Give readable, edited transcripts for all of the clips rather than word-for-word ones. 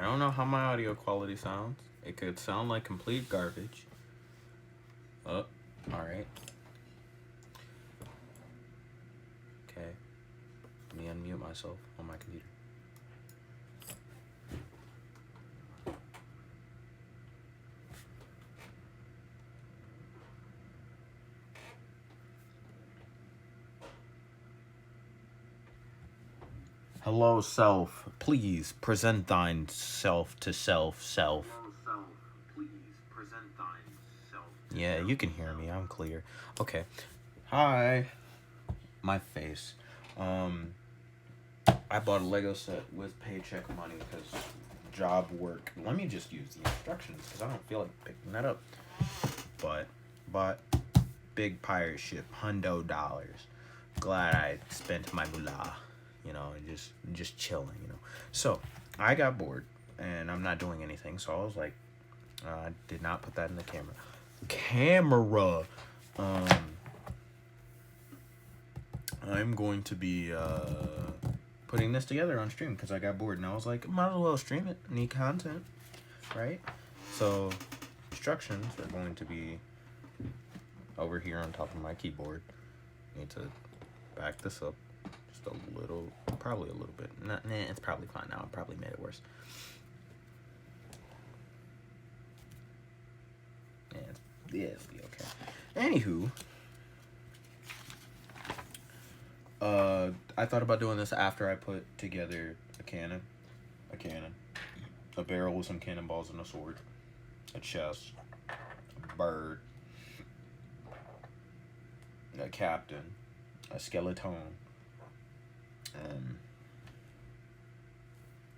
don't know how my audio quality sounds. It could sound like complete garbage. Oh, alright. Okay. Let me unmute myself on my computer. Hello, self. Please present thine self to self. Yeah, you can hear me. I'm clear. Okay. Hi. My face. I bought a Lego set with paycheck money because job work. Let me just use the instructions because I don't feel like picking that up. But big pirate ship, $100. Glad I spent my moolah. You know, just chilling, you know. So, I got bored, and I'm not doing anything, so I was like, I did not put that in the camera. I'm going to be, putting this together on stream, because I got bored, and I was like, might as well stream it, need content, right? So, instructions are going to be over here on top of my keyboard. Need to back this up. A little, probably a little bit. Nah, it's probably fine now. I probably made it worse. Yeah, it's be okay. Anywho, I thought about doing this after I put together a barrel with some cannonballs and a sword, a chest, a bird, a captain, a skeleton.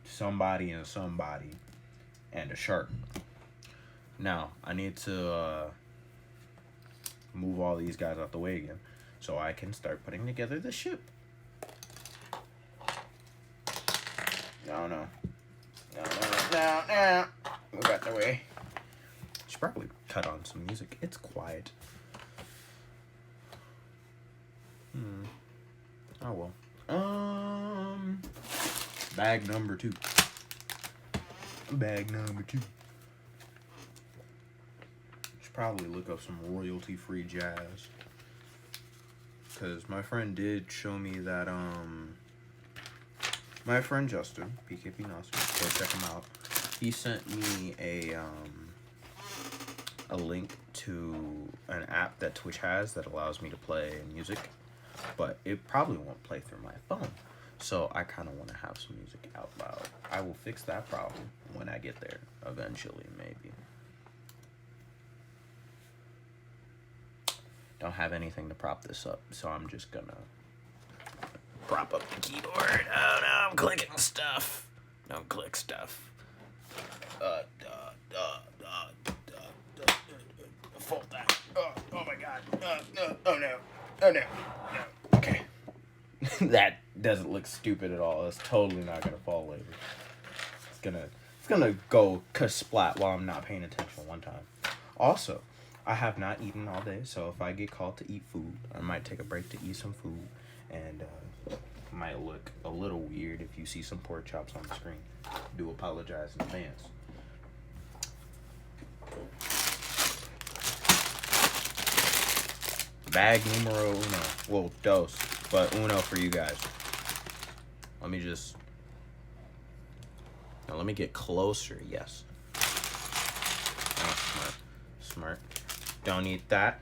Somebody, and a shark. Now, I need to move all these guys out the way again so I can start putting together the ship. No. Move out the way. Should probably cut on some music. It's quiet. Oh well. Bag number two. Should probably look up some royalty-free jazz. Cause my friend did show me that my friend Justin, PKP Nasser, go check him out. He sent me a link to an app that Twitch has that allows me to play music, but it probably won't play through my phone. So I kind of want to have some music out loud. I will fix that problem when I get there, eventually, maybe. Don't have anything to prop this up, so I'm just gonna prop up the keyboard. Oh no, I'm clicking stuff. Don't click stuff. Fold that. Oh my god. Oh no. Okay. That doesn't look stupid at all. It's totally not gonna fall over. It's gonna go ka-splat while I'm not paying attention one time. Also, I have not eaten all day, so if I get called to eat food, I might take a break to eat some food, and might look a little weird if you see some pork chops on the screen. Do apologize in advance. Bag numero uno. Well, dos, but uno for you guys. Let me just... Now, let me get closer. Yes. Oh, smart. Don't eat that.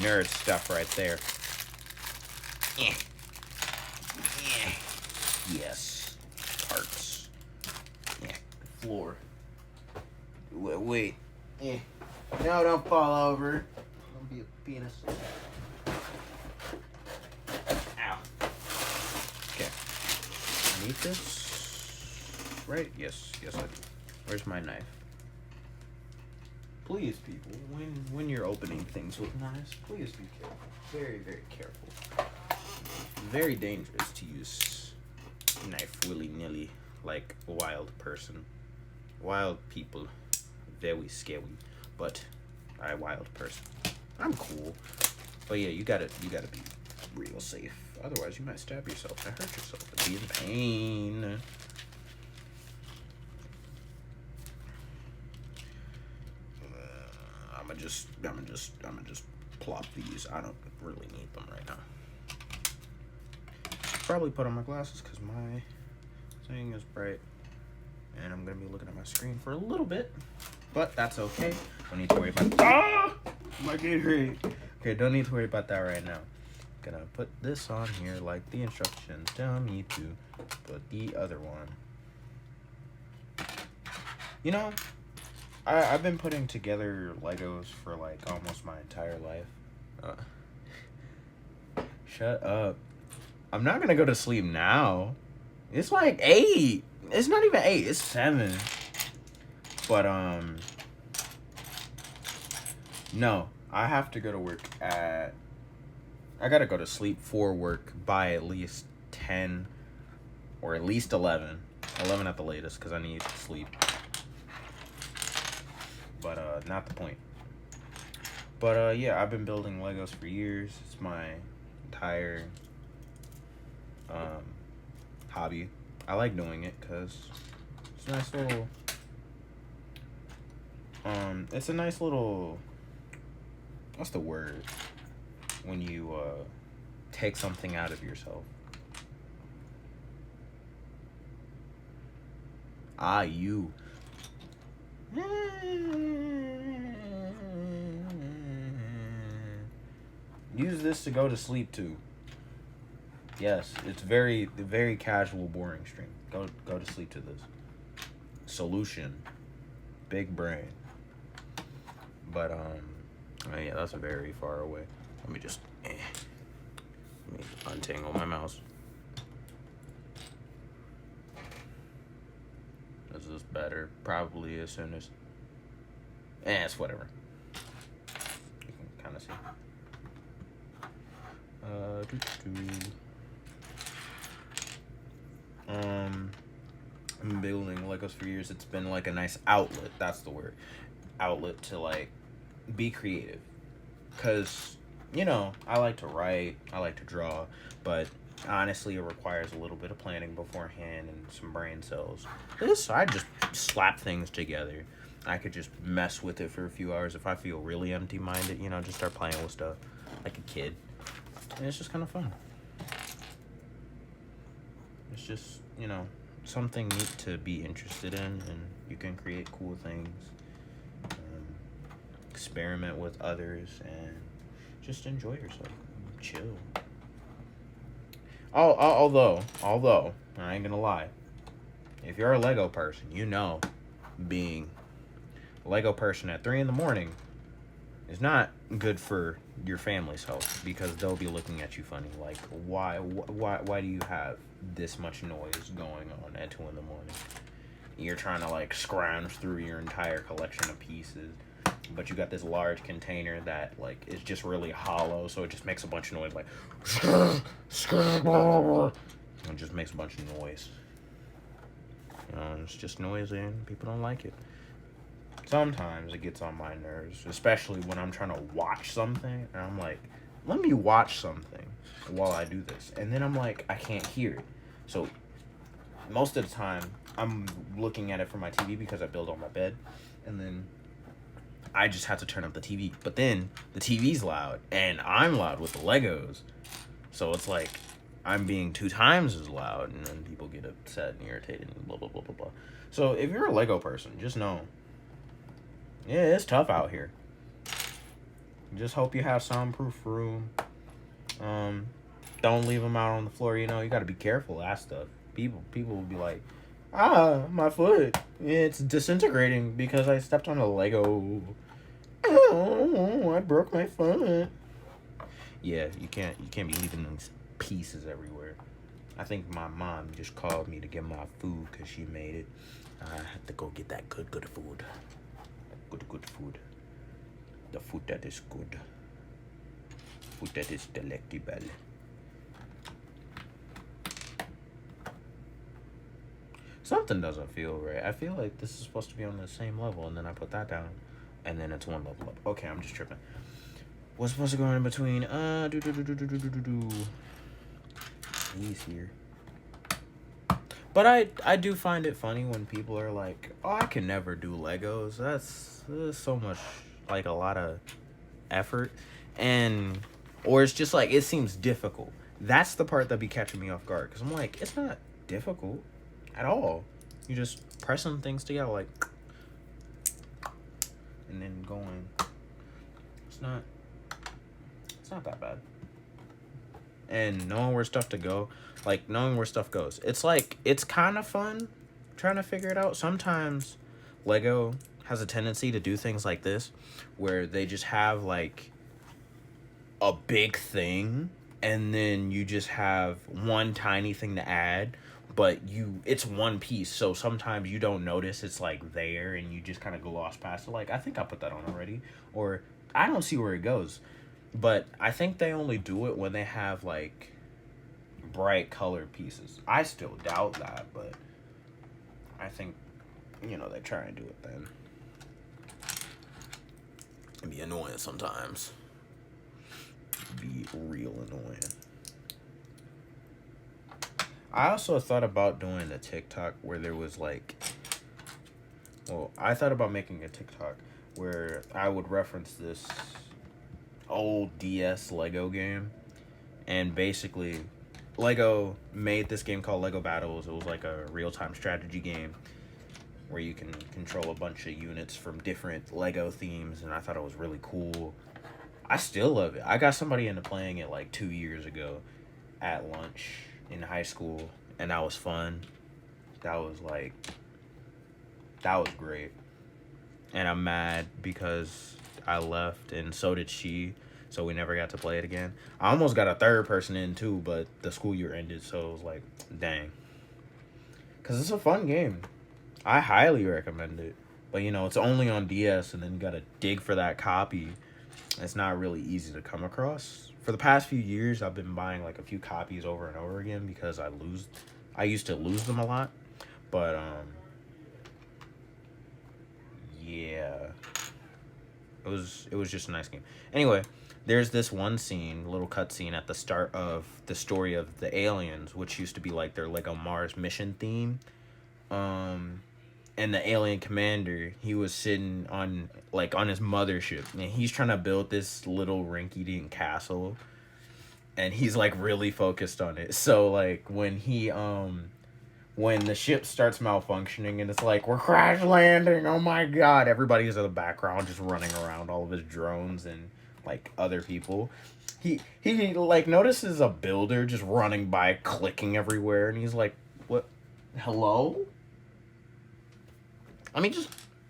Nerd stuff right there. Yes. Parts. Floor. Wait. No, don't fall over. Don't be a penis. Ow. Okay. I need this. Right? Yes, I do. Where's my knife? Please, people, when you're opening things with knives, please be careful. Very, very careful. Very dangerous to use knife willy-nilly like a wild person. Wild people, very scary. But I wild person. I'm cool. But yeah, you gotta be real safe. Otherwise, you might stab yourself and hurt yourself and be in pain. gonna just plop these. I don't really need them right now. Probably put on my glasses because my thing is bright, and I'm gonna be looking at my screen for a little bit, but that's okay. Don't need to worry about my Gatorade. Okay, don't need to worry about that right now. Gonna put this on here like the instructions tell me to. Put the other one. You know, I've been putting together Legos for like almost my entire life. Shut up. I'm not gonna go to sleep now. It's like 8. It's not even 8. It's 7. But no, I have to go to work at. I gotta go to sleep for work by at least 10 or at least 11. 11 at the latest because I need to sleep. But not the point. But yeah, I've been building Legos for years. It's my entire hobby. I like doing it because it's a nice little it's a nice little, what's the word when you take something out of yourself? You use this to go to sleep too. Yes, it's very casual, boring stream. Go to sleep to this. Solution, big brain. But oh yeah, that's very far away. Let me just let me untangle my mouse. Is this better? Probably as soon as. It's whatever. You can kind of see. I'm building Legos for years. It's been like a nice outlet. That's the word. Outlet to like be creative. Cause you know I like to write. I like to draw, but honestly, it requires a little bit of planning beforehand and some brain cells. This, I just slap things together. I could just mess with it for a few hours if I feel really empty-minded, you know, just start playing with stuff like a kid. And it's just kind of fun. It's just, you know, something neat to be interested in, and you can create cool things, experiment with others, and just enjoy yourself. Chill. Although, I ain't gonna lie, if you're a Lego person, you know, being a Lego person at 3 a.m. is not good for your family's health, because they'll be looking at you funny, like, why do you have this much noise going on at 2 a.m? You're trying to like scrounge through your entire collection of pieces, but you got this large container that like is just really hollow, so it just makes a bunch of noise, like it just makes a bunch of noise. You know, it's just noisy and people don't like it. Sometimes it gets on my nerves, especially when I'm trying to watch something and I'm like, let me watch something while I do this, and then I'm like, I can't hear it. So most of the time I'm looking at it from my TV because I build on my bed, and then I just have to turn up the TV. But then the TV's loud, and I'm loud with the Legos. So it's like I'm being 2 times as loud, and then people get upset and irritated and blah, blah, blah, blah, blah. So if you're a Lego person, just know, yeah, it's tough out here. Just hope you have soundproof room. Don't leave them out on the floor. You know, you got to be careful of that stuff. People will be like, my foot, it's disintegrating because I stepped on a Lego. Oh, I broke my foot. Yeah, you can't be leaving these pieces everywhere. I think my mom just called me to get my food because she made it. I have to go get that good food. Good food. The food that is good. Food that is delectable. Something doesn't feel right. I feel like this is supposed to be on the same level, and then I put that down, and then it's one level up. Okay, I'm just tripping. What's supposed to go in between? He's here. But I do find it funny when people are like, oh, I can never do Legos. That's so much like a lot of effort, and or it's just like it seems difficult. That's the part that be catching me off guard because I'm like, it's not difficult at all. You just pressing things together like, and then going. It's not. It's not that bad. And knowing where stuff to go, like knowing where stuff goes, it's like it's kind of fun trying to figure it out. Sometimes Lego has a tendency to do things like this where they just have like a big thing and then you just have one tiny thing to add, but it's one piece, so sometimes you don't notice it's like there and you just kind of gloss past it like, I think I put that on already, or I don't see where it goes. But I think they only do it when they have like bright colored pieces. I still doubt that, but I think, they try and do it then. It'd be annoying sometimes. Be real annoying. I also thought about doing a TikTok where there was like, I thought about making a TikTok where I would reference this old DS Lego game, and basically Lego made this game called Lego Battles. It was like a real-time strategy game where you can control a bunch of units from different Lego themes, and I thought it was really cool. I still love it. I got somebody into playing it like 2 years ago at lunch in high school, and that was fun. That was great. And I'm mad because I left and so did she, so we never got to play it again. I almost got a third person in too, but the school year ended, so it was like, dang. Because it's a fun game. I highly recommend it. But, it's only on DS, and then you got to dig for that copy. It's not really easy to come across. For the past few years, I've been buying like a few copies over and over again because I used to lose them a lot. But, yeah. It was just a nice game. Anyway, there's this one scene, little cutscene at the start of the story of the aliens, which used to be like their Lego Mars mission theme. And the alien commander, he was sitting on his mothership, and he's trying to build this little rinky-dink castle, and he's like really focused on it. So like when the ship starts malfunctioning and it's like, we're crash landing, oh my god, everybody's in the background just running around, all of his drones and like other people. He like notices a builder just running by, clicking everywhere, and he's like, what, hello? I mean, just,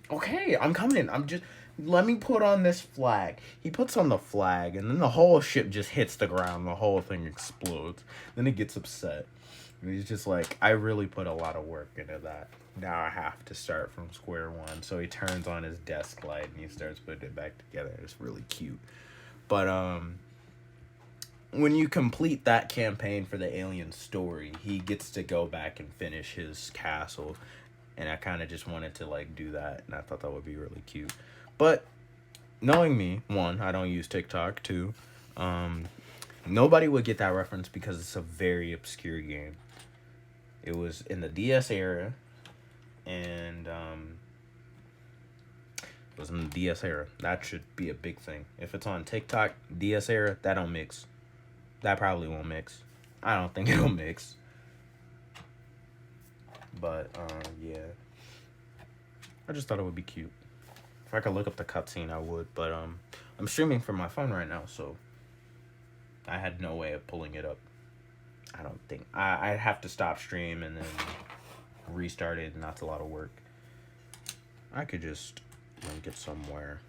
okay, I'm coming. Let me put on this flag. He puts on the flag, and then the whole ship just hits the ground. The whole thing explodes. Then he gets upset. And he's just like, I really put a lot of work into that. Now I have to start from square one. So he turns on his desk light, and he starts putting it back together. It's really cute. But, when you complete that campaign for the alien story, he gets to go back and finish his castle. And I kind of just wanted to, like, do that. And I thought that would be really cute. But, knowing me, one, I don't use TikTok. Two, nobody would get that reference because it's a very obscure game. It was in the DS era. And, it was in the DS era. That should be a big thing. If it's on TikTok, DS era, that don't mix. That probably won't mix. I don't think it'll mix. But, yeah. I just thought it would be cute. If I could look up the cutscene, I would. But, I'm streaming from my phone right now, so I had no way of pulling it up. I don't think. I'd have to stop stream and then restart it, and that's a lot of work. I could just link it somewhere.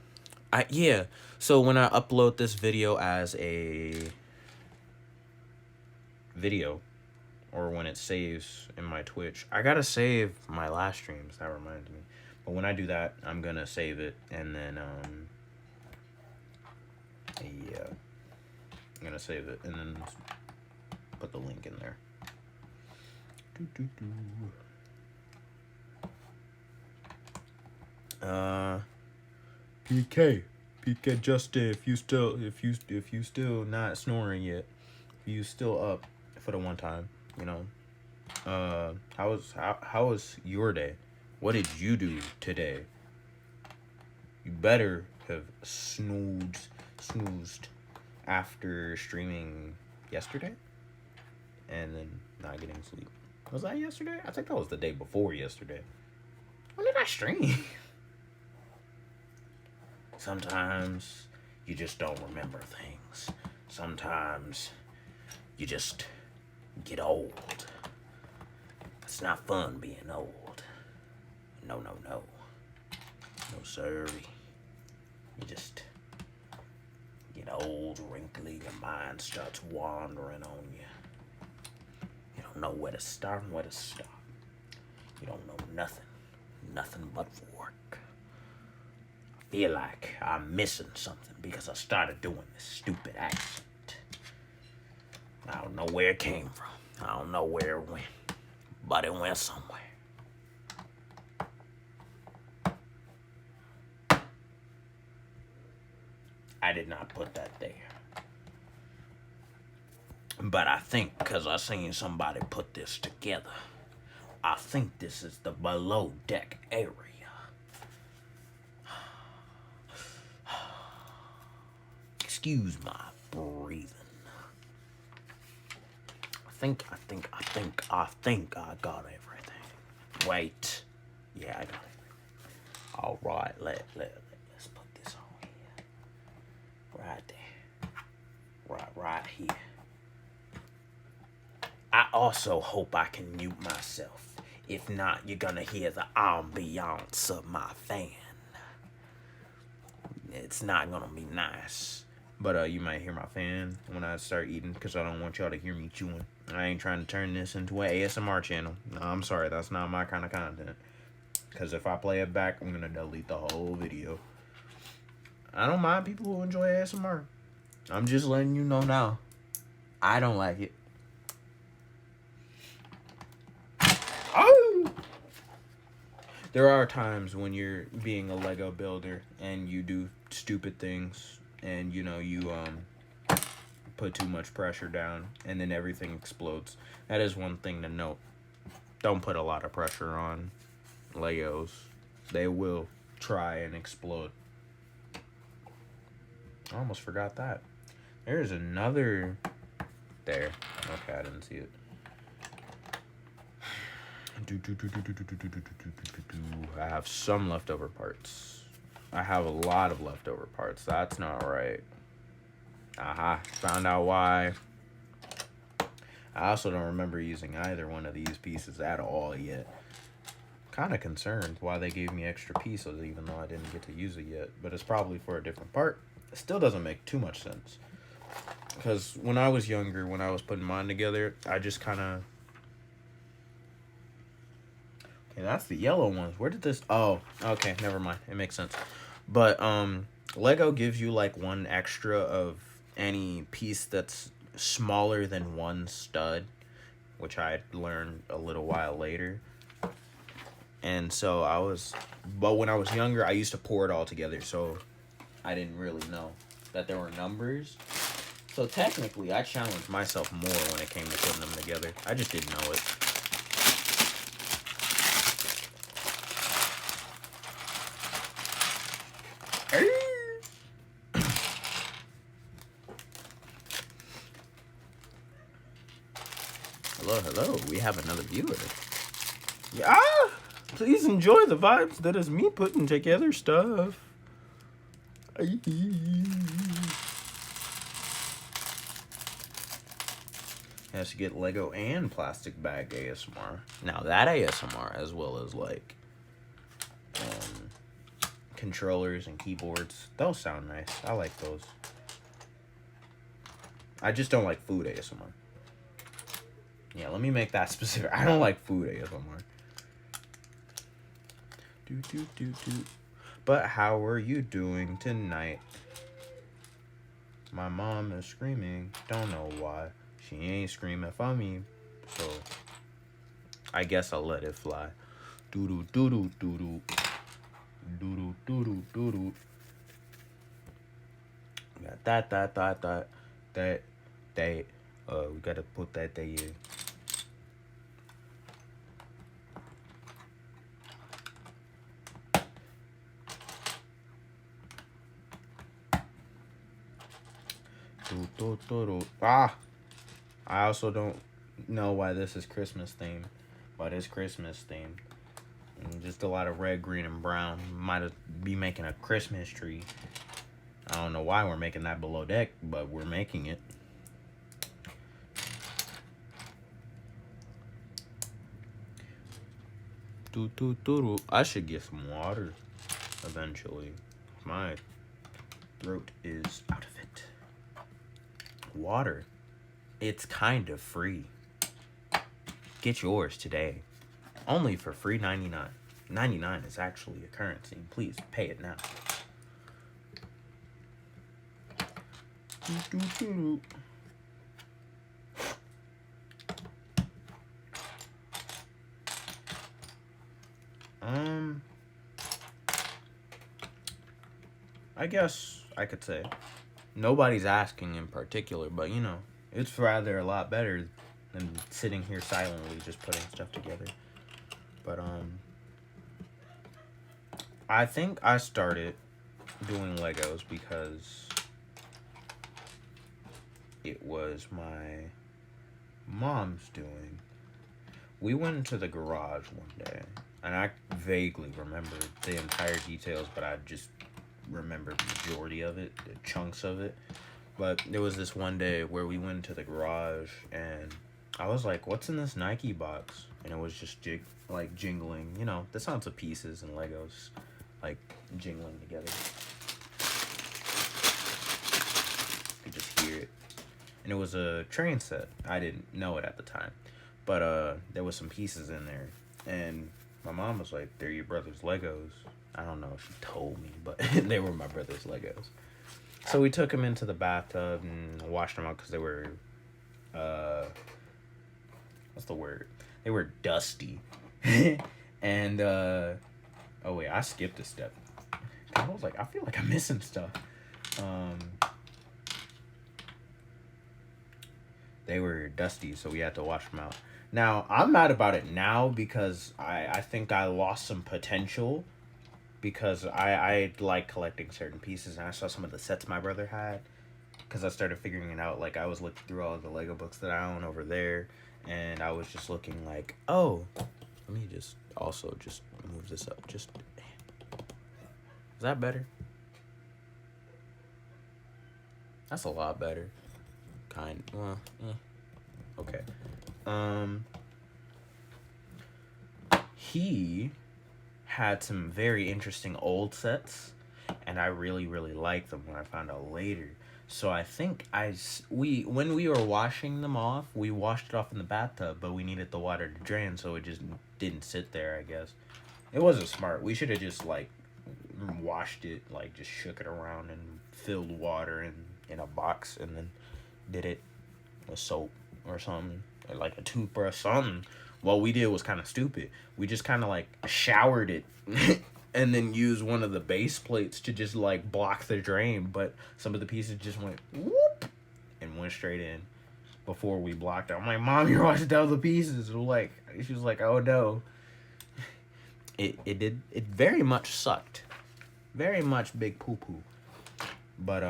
Yeah. So when I upload this video as a video, or when it saves in my Twitch, I gotta save my last streams. That reminds me. But when I do that, I'm gonna save it, and then yeah, I'm gonna save it and then put the link in there. PK Justin, if you still not snoring yet, if you still up for the one time, how was your day? What did you do today? You better have snoozed after streaming yesterday and then not getting sleep. Was that yesterday? I think that was the day before yesterday. When did I stream? Sometimes you just don't remember things. Sometimes you just get old. It's not fun being old. No. No, sir. You just get old, wrinkly, your mind starts wandering on you. You don't know where to start and where to stop. You don't know nothing but work. I feel like I'm missing something because I started doing this stupid accent. I don't know where it came from. I don't know where it went, but it went somewhere. I did not put that there. But I think because I seen somebody put this together, I think this is the below deck area. Excuse my breathing. I think I got everything. Wait. Yeah, I got everything. Alright, let's put this on here. Right there. Right here. I also hope I can mute myself. If not, you're gonna hear the ambiance of my fan. It's not gonna be nice. But you might hear my fan when I start eating because I don't want y'all to hear me chewing. I ain't trying to turn this into an ASMR channel. No, I'm sorry, that's not my kind of content. Because if I play it back, I'm gonna delete the whole video. I don't mind people who enjoy ASMR. I'm just letting you know now. I don't like it. Oh! There are times when you're being a Lego builder and you do stupid things and you put too much pressure down and then everything explodes. That is one thing to note. Don't put a lot of pressure on Legos. They will try and explode. I almost forgot that. There's another there. Okay, I didn't see it. I have some leftover parts. I have a lot of leftover parts. That's not right. Aha, found out why. I also don't remember using either one of these pieces at all yet. Kind of concerned why they gave me extra pieces even though I didn't get to use it yet. But it's probably for a different part. It still doesn't make too much sense. Because when I was younger, when I was putting mine together, I just kind of... Okay, that's the yellow ones. Where did this... Oh, okay, never mind. It makes sense. But Lego gives you like one extra of any piece that's smaller than one stud, which I learned a little while later. And so but when I was younger, I used to pour it all together, so I didn't really know that there were numbers. So technically, I challenged myself more when it came to putting them together. I just didn't know it. Hello, we have another viewer. Yeah, please enjoy the vibes that is me putting together stuff. Has to get Lego and plastic bag ASMR. Now that ASMR, as well as like controllers and keyboards, those sound nice. I like those. I just don't like food ASMR. Yeah, let me make that specific. I don't like food ASMR. But how are you doing tonight? My mom is screaming. Don't know why. She ain't screaming for me. So I guess I'll let it fly. Doo-doo, doo-doo, doo-doo. Doo-doo, doo-doo, doo-doo. We got that. We gotta put that there. Ah, I also don't know why this is Christmas themed, but it's Christmas themed. And just a lot of red, green, and brown. Might be making a Christmas tree. I don't know why we're making that below deck, but we're making it. I should get some water eventually. My throat is out of it. Water. It's kind of free. Get yours today. Only for free 99. 99 is actually a currency. Please pay it now. I guess I could say nobody's asking in particular, but you know, it's rather a lot better than sitting here silently just putting stuff together. But I think I started doing Legos because it was my mom's doing. We went into the garage one day, and I vaguely remember the entire details, but I just remember the majority of it, the chunks of it. But there was this one day where we went to the garage, and I was like, "What's in this Nike box?" And it was just jingling, you know, the sounds of pieces and Legos, like jingling together. You could just hear it, and it was a train set. I didn't know it at the time, but there was some pieces in there, and my mom was like, "They're your brother's Legos." I don't know if she told me, but they were my brother's Legos. So we took them into the bathtub and washed them out because they were, what's the word? They were dusty. And, oh wait, I skipped a step. I was like, I feel like I'm missing stuff. They were dusty, so we had to wash them out. Now, I'm mad about it now because I think I lost some potential because I like collecting certain pieces, and I saw some of the sets my brother had because I started figuring it out. Like, I was looking through all of the Lego books that I own over there, and I was just looking like, oh, let me just also just move this up. Just, is that better? That's a lot better. Well, okay. He had some very interesting old sets, and I really liked them when I found out later. So I think when we were washing them off, we washed it off in the bathtub, but we needed the water to drain, so it just didn't sit there, I guess. It wasn't smart. We should have just washed it, just shook it around and filled water in a box and then did it with soap or something, or like a toothbrush, something. What we did was kind of stupid. We just kind of showered it and then used one of the base plates to just block the drain, but some of the pieces just went whoop and went straight in before we blocked it. I'm like, Mom, you're washing down the pieces. She was like, oh no. It very much sucked. Very much big poo poo. But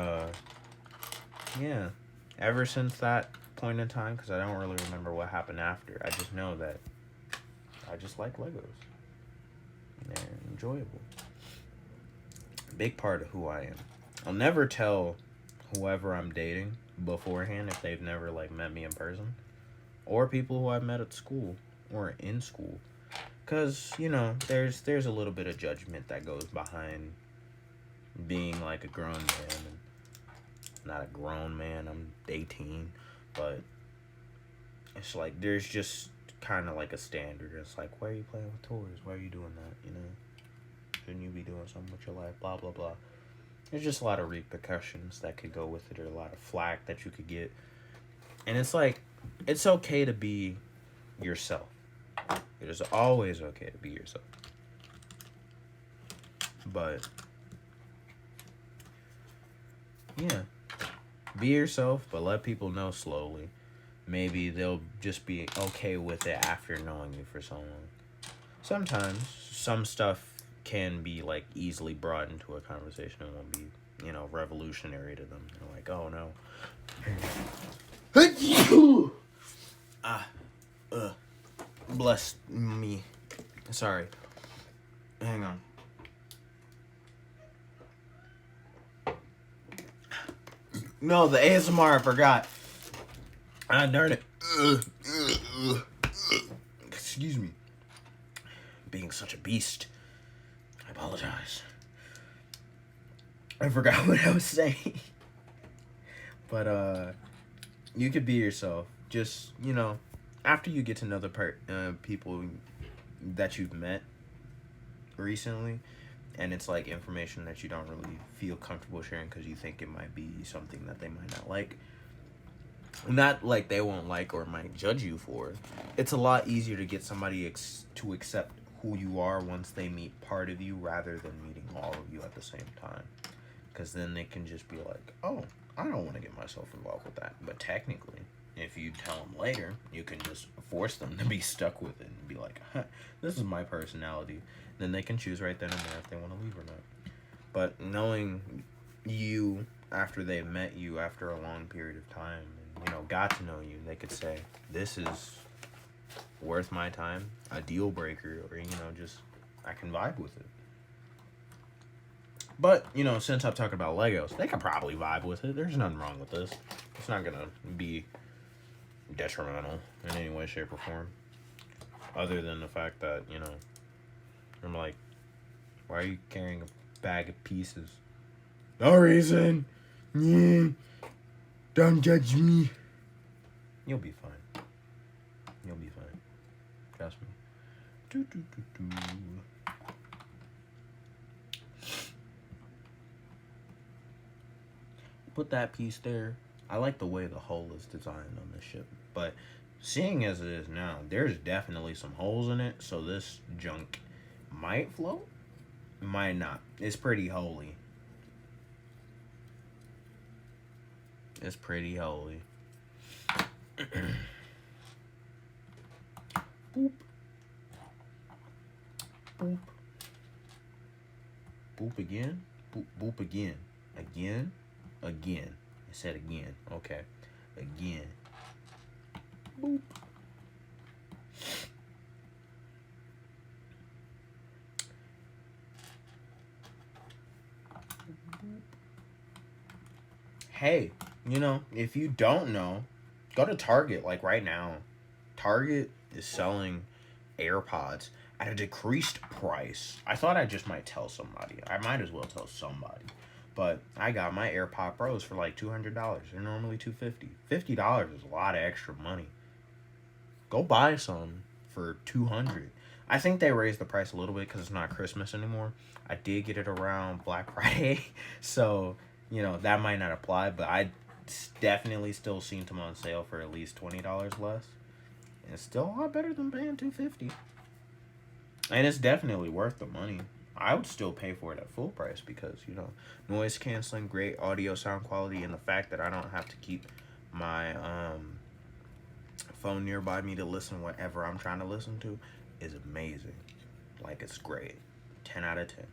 yeah. Ever since that point in time, because I don't really remember what happened after, I just know that I just like Legos. They're enjoyable. Big part of who I am. I'll never tell whoever I'm dating beforehand if they've never met me in person, or people who I've met at school or in school, because you know there's a little bit of judgment that goes behind being a grown man. And not a grown man, I'm 18, but it's there's just kind of a standard. It's why are you playing with toys? Why are you doing that? You know, shouldn't you be doing something with your life? Blah blah blah. There's just a lot of repercussions that could go with it, or a lot of flack that you could get. And it's it's okay to be yourself. It is always okay to be yourself. But yeah, be yourself, but let people know slowly. Maybe they'll just be okay with it after knowing you for so long. Sometimes some stuff can be easily brought into a conversation and won't be revolutionary to them. They're like, oh no. Bless me. Sorry. Hang on. No, the ASMR, I forgot. Ah, darn it. Excuse me. Being such a beast. I apologize. I forgot what I was saying. But, you could be yourself. Just, after you get to know the people that you've met recently, and it's like information that you don't really feel comfortable sharing because you think it might be something that they might not like. Not like they won't like or might judge you for. It's a lot easier to get somebody to accept who you are once they meet part of you rather than meeting all of you at the same time. Because then they can just be like, oh, I don't want to get myself involved with that. But technically, if you tell them later, you can just force them to be stuck with it and be like, huh, this is my personality. Then they can choose right then and there if they want to leave or not. But knowing you after they've met you after a long period of time and, got to know you, they could say, this is worth my time, a deal breaker, or, just I can vibe with it. But, since I'm talking about Legos, they could probably vibe with it. There's nothing wrong with this. It's not going to be detrimental in any way, shape, or form. Other than the fact that, I'm like, why are you carrying a bag of pieces? No reason. Yeah. Don't judge me. You'll be fine. You'll be fine. Trust me. Put that piece there. I like the way the hull is designed on this ship, but seeing as it is now, there's definitely some holes in it, so this junk might float, might not. It's pretty holy. It's pretty holy. Boop. Boop. Boop again. Boop, boop again. Again. Again. I said again. Okay. Again. Boop. Hey, if you don't know, go to Target like right now. Target is selling AirPods at a decreased price. I thought I just might tell somebody. I might as well tell somebody. But I got my AirPod Pros for like $200. They're normally $250. $50 is a lot of extra money. Go buy some for $200. I think they raised the price a little bit because it's not Christmas anymore. I did get it around Black Friday, so that might not apply. But I definitely still seen them on sale for at least $20 less. And it's still a lot better than paying $250. And it's definitely worth the money. I would still pay for it at full price because, noise canceling, great audio sound quality, and the fact that I don't have to keep my phone nearby me to listen whatever I'm trying to listen to is amazing. Like, it's great. 10 out of 10.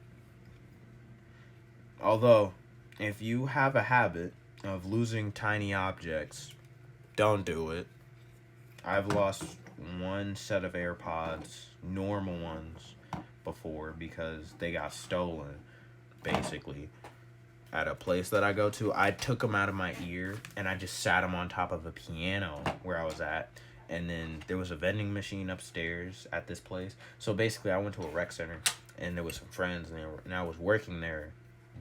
Although, if you have a habit of losing tiny objects, don't do it. I've lost one set of AirPods, normal ones, before because they got stolen, basically, at a place that I go to. I took them out of my ear and I just sat them on top of a piano where I was at. And then there was a vending machine upstairs at this place. So basically I went to a rec center and there was some friends and I was working there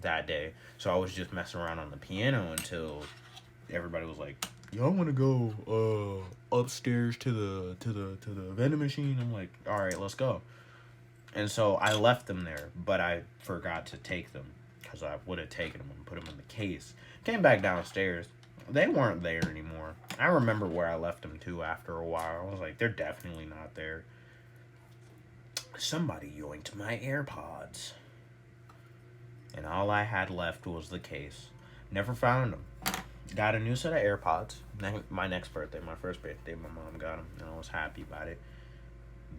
that day. So I was just messing around on the piano until everybody was like, y'all want to go upstairs to the vending machine? I'm like, all right, let's go. And so I left them there, but I forgot to take them because I would have taken them and put them in the case. Came back downstairs. They weren't there anymore. I remember where I left them too after a while. I was like, they're definitely not there. Somebody yoinked my AirPods. And all I had left was the case. Never found them. Got a new set of AirPods. My next birthday, my first birthday, my mom got them. And I was happy about it.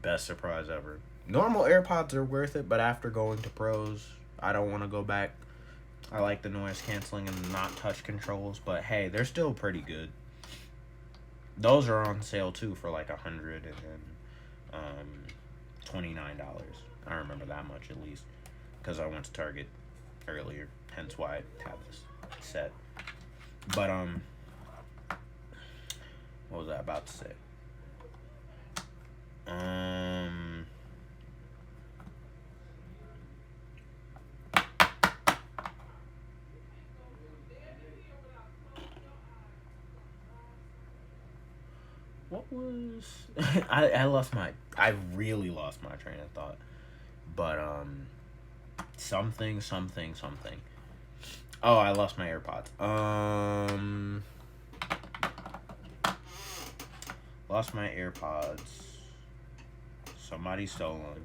Best surprise ever. Normal AirPods are worth it, but after going to Pros, I don't want to go back I like the noise canceling and not touch controls, but hey, they're still pretty good. Those are on sale too for like $100 and then $29. I remember that much at least because I went to Target earlier, hence why I have this set. But what was I about to say? What was I really lost my train of thought. But something. Oh, I lost my AirPods. Lost my AirPods. Somebody stole them.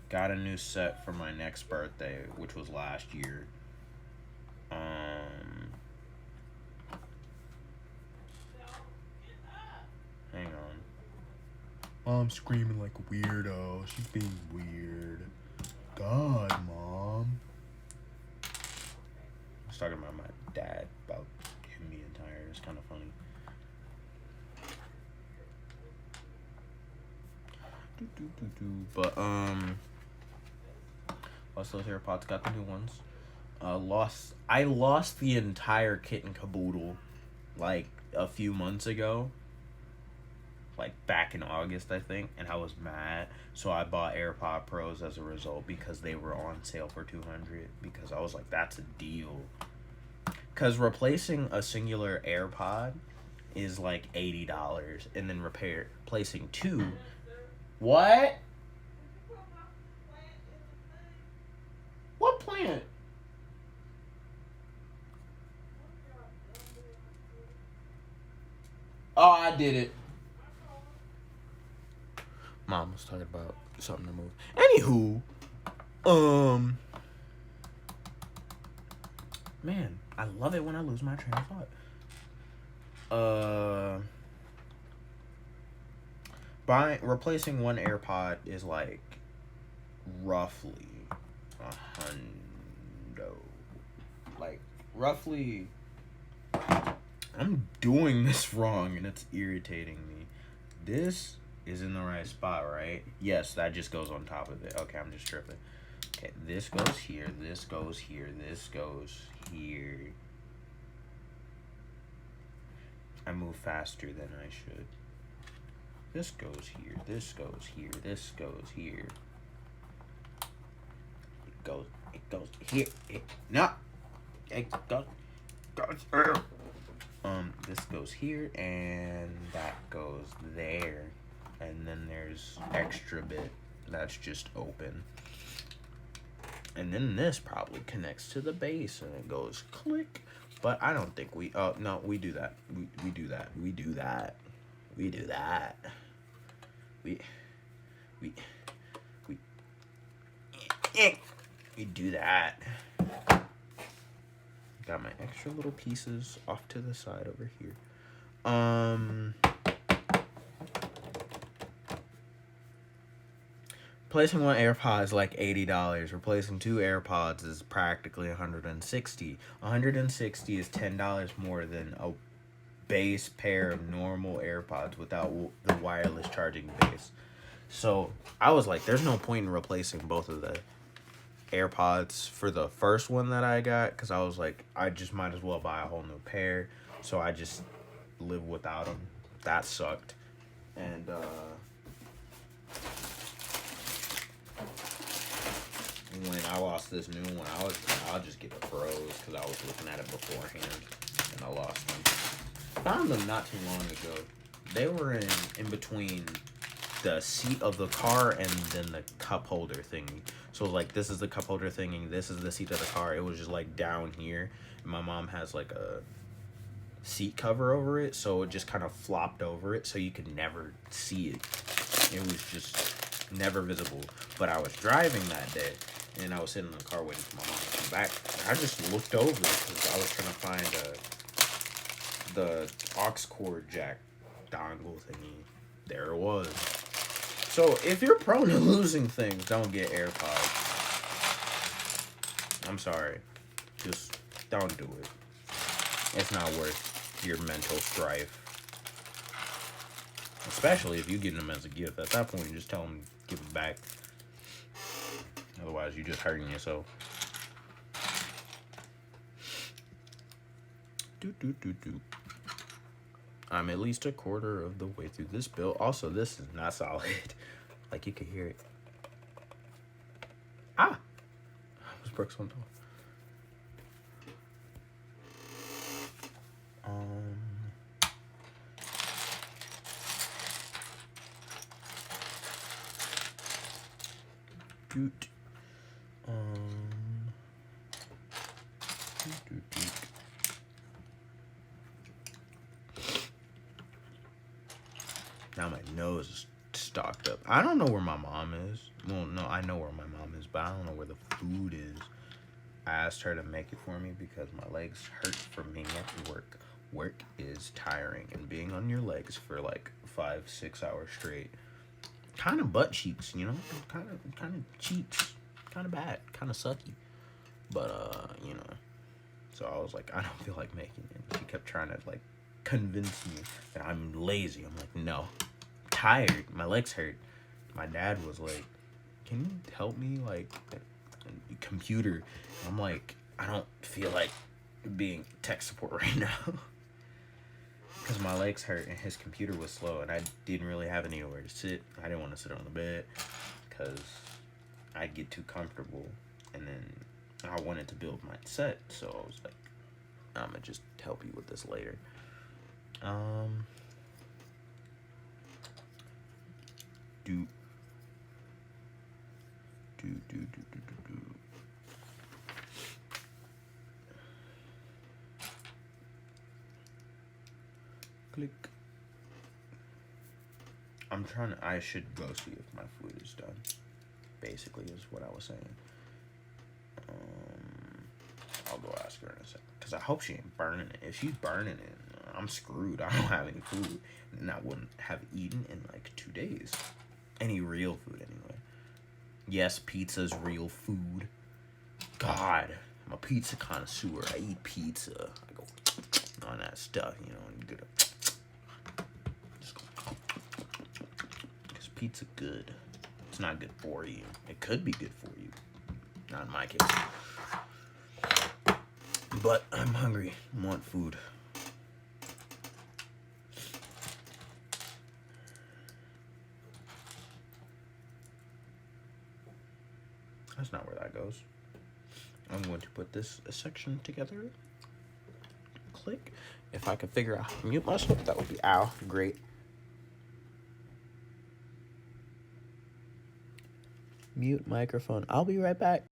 Got a new set for my next birthday, which was last year. Hang on. Mom's screaming like a weirdo. She's being weird. God, Mom. I was talking about my dad about him being tired. It's kind of funny. But lost those AirPods. Got the new ones. I lost the entire kit and caboodle like a few months ago. Like back in August, I think, and I was mad. So I bought AirPod Pros as a result because they were on sale for $200. Because I was like, that's a deal. Because replacing a singular AirPod is like $80, and then replacing two. What? What plant? Oh, I did it. Mom was talking about something to move. Anywho, man, I love it when I lose my train of thought. Replacing one AirPod is like roughly $100. Like roughly. I'm doing this wrong and it's irritating me. This is in the right spot, right? Yes, that just goes on top of it. Okay, I'm just tripping. Okay, this goes here, this goes here, this goes here. I move faster than I should. This goes here, this goes here, this goes here. It goes here. It goes here. This goes here, and that goes there. And then there's extra bit that's just open. And then this probably connects to the base, and it goes click. But I don't think we, no, we do that. We do that. We do that. We do that. We do that. Got my extra little pieces off to the side over here. Replacing one AirPod is like $80. Replacing two AirPods is practically $160. $160 is $10 more than a base pair of normal AirPods without the wireless charging base. So I was like, there's no point in replacing both of the AirPods for the first one that I got, because I was like, I just might as well buy a whole new pair. So I just live without them. That sucked. And when I lost this new one, I'll just get the Pros because I was looking at it beforehand and I lost them. Found them not too long ago. They were in between the seat of the car and then the cup holder thingy. So like this is the cup holder thingy, this is the seat of the car. It was just like down here. And my mom has like a seat cover over it, so it just kind of flopped over it, so you could never see it. It was just never visible. But I was driving that day, and I was sitting in the car waiting for my mom to come back. And I just looked over because I was trying to find the aux cord jack dongle thingy. There it was. So if you're prone to losing things, don't get AirPods. I'm sorry. Just don't do it. It's not worth your mental strife. Especially if you get them as a gift. At that point, you just tell them give it back. Otherwise, you're just hurting yourself. I'm at least a quarter of the way through this build. Also, this is not solid. Like, you can hear it. Ah! I was broke something. Doot. Now my nose is stocked up. I don't know where my mom is. Well, no, I know where my mom is, but I don't know where the food is. I asked her to make it for me because my legs hurt from being at work. Work is tiring, and being on your legs for like 5-6 hours straight, kind of butt cheeks, you know, kind of cheeks, kind of bad, kind of sucky. But you know, so I was like, I don't feel like making it. She kept trying to like convince me that I'm lazy. I'm like, no, I'm tired. My legs hurt. My dad was like, can you help me like computer? I'm like, I don't feel like being tech support right now because my legs hurt and his computer was slow and I didn't really have anywhere to sit. I didn't want to sit on the bed because I'd get too comfortable, and then I wanted to build my set, so I was like, I'm gonna just help you with this later. Do click. I should go see if my food is done. Basically, is what I was saying. I'll go ask her in a second because I hope she ain't burning it. If she's burning it, I'm screwed. I don't have any food, and I wouldn't have eaten in like 2 days. Any real food, anyway. Yes, pizza's real food. God, I'm a pizza connoisseur. I eat pizza. I go on that stuff, you know, and get a. Just go. Because pizza good. It's not good for you. It could be good for you. Not in my case. But I'm hungry. I want food. That's not where that goes. I'm going to put this section together. Click. If I could figure out how to mute myself, that would be great. Mute microphone. I'll be right back.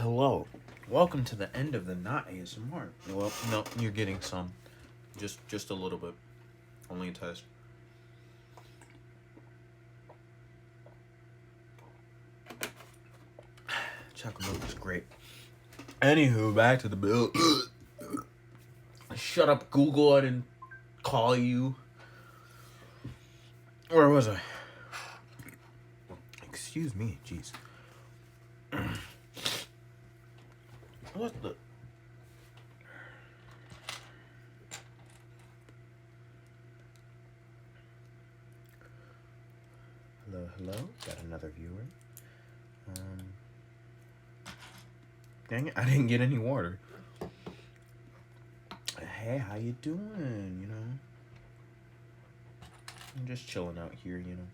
Hello. Welcome to the end of the not ASMR. Well, no, you're getting some. Just a little bit. Only a test. Chocolate milk is great. Anywho, back to the bill. Shut up, Google. I didn't call you. Where was I? Excuse me, jeez. What the? Hello. Got another viewer. Dang it, I didn't get any water. Hey, how you doing? You know, I'm just chilling out here. You know.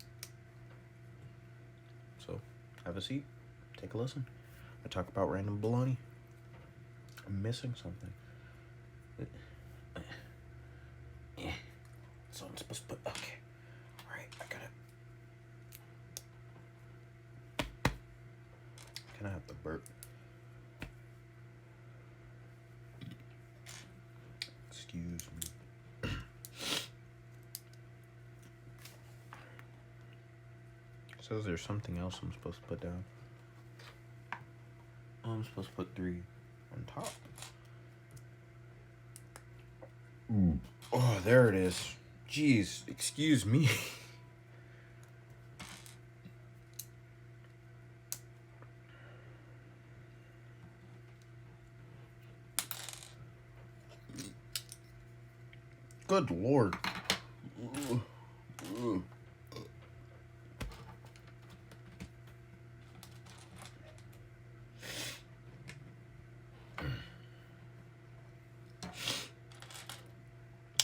So, have a seat. Take a listen. I talk about random baloney. I'm missing something. So I'm supposed to put. Okay. Alright, I gotta. Can I have the burp? Excuse me. Says there's something else I'm supposed to put down. Oh, I'm supposed to put 3 on top. Oh, there it is. Jeez, excuse me. Good Lord.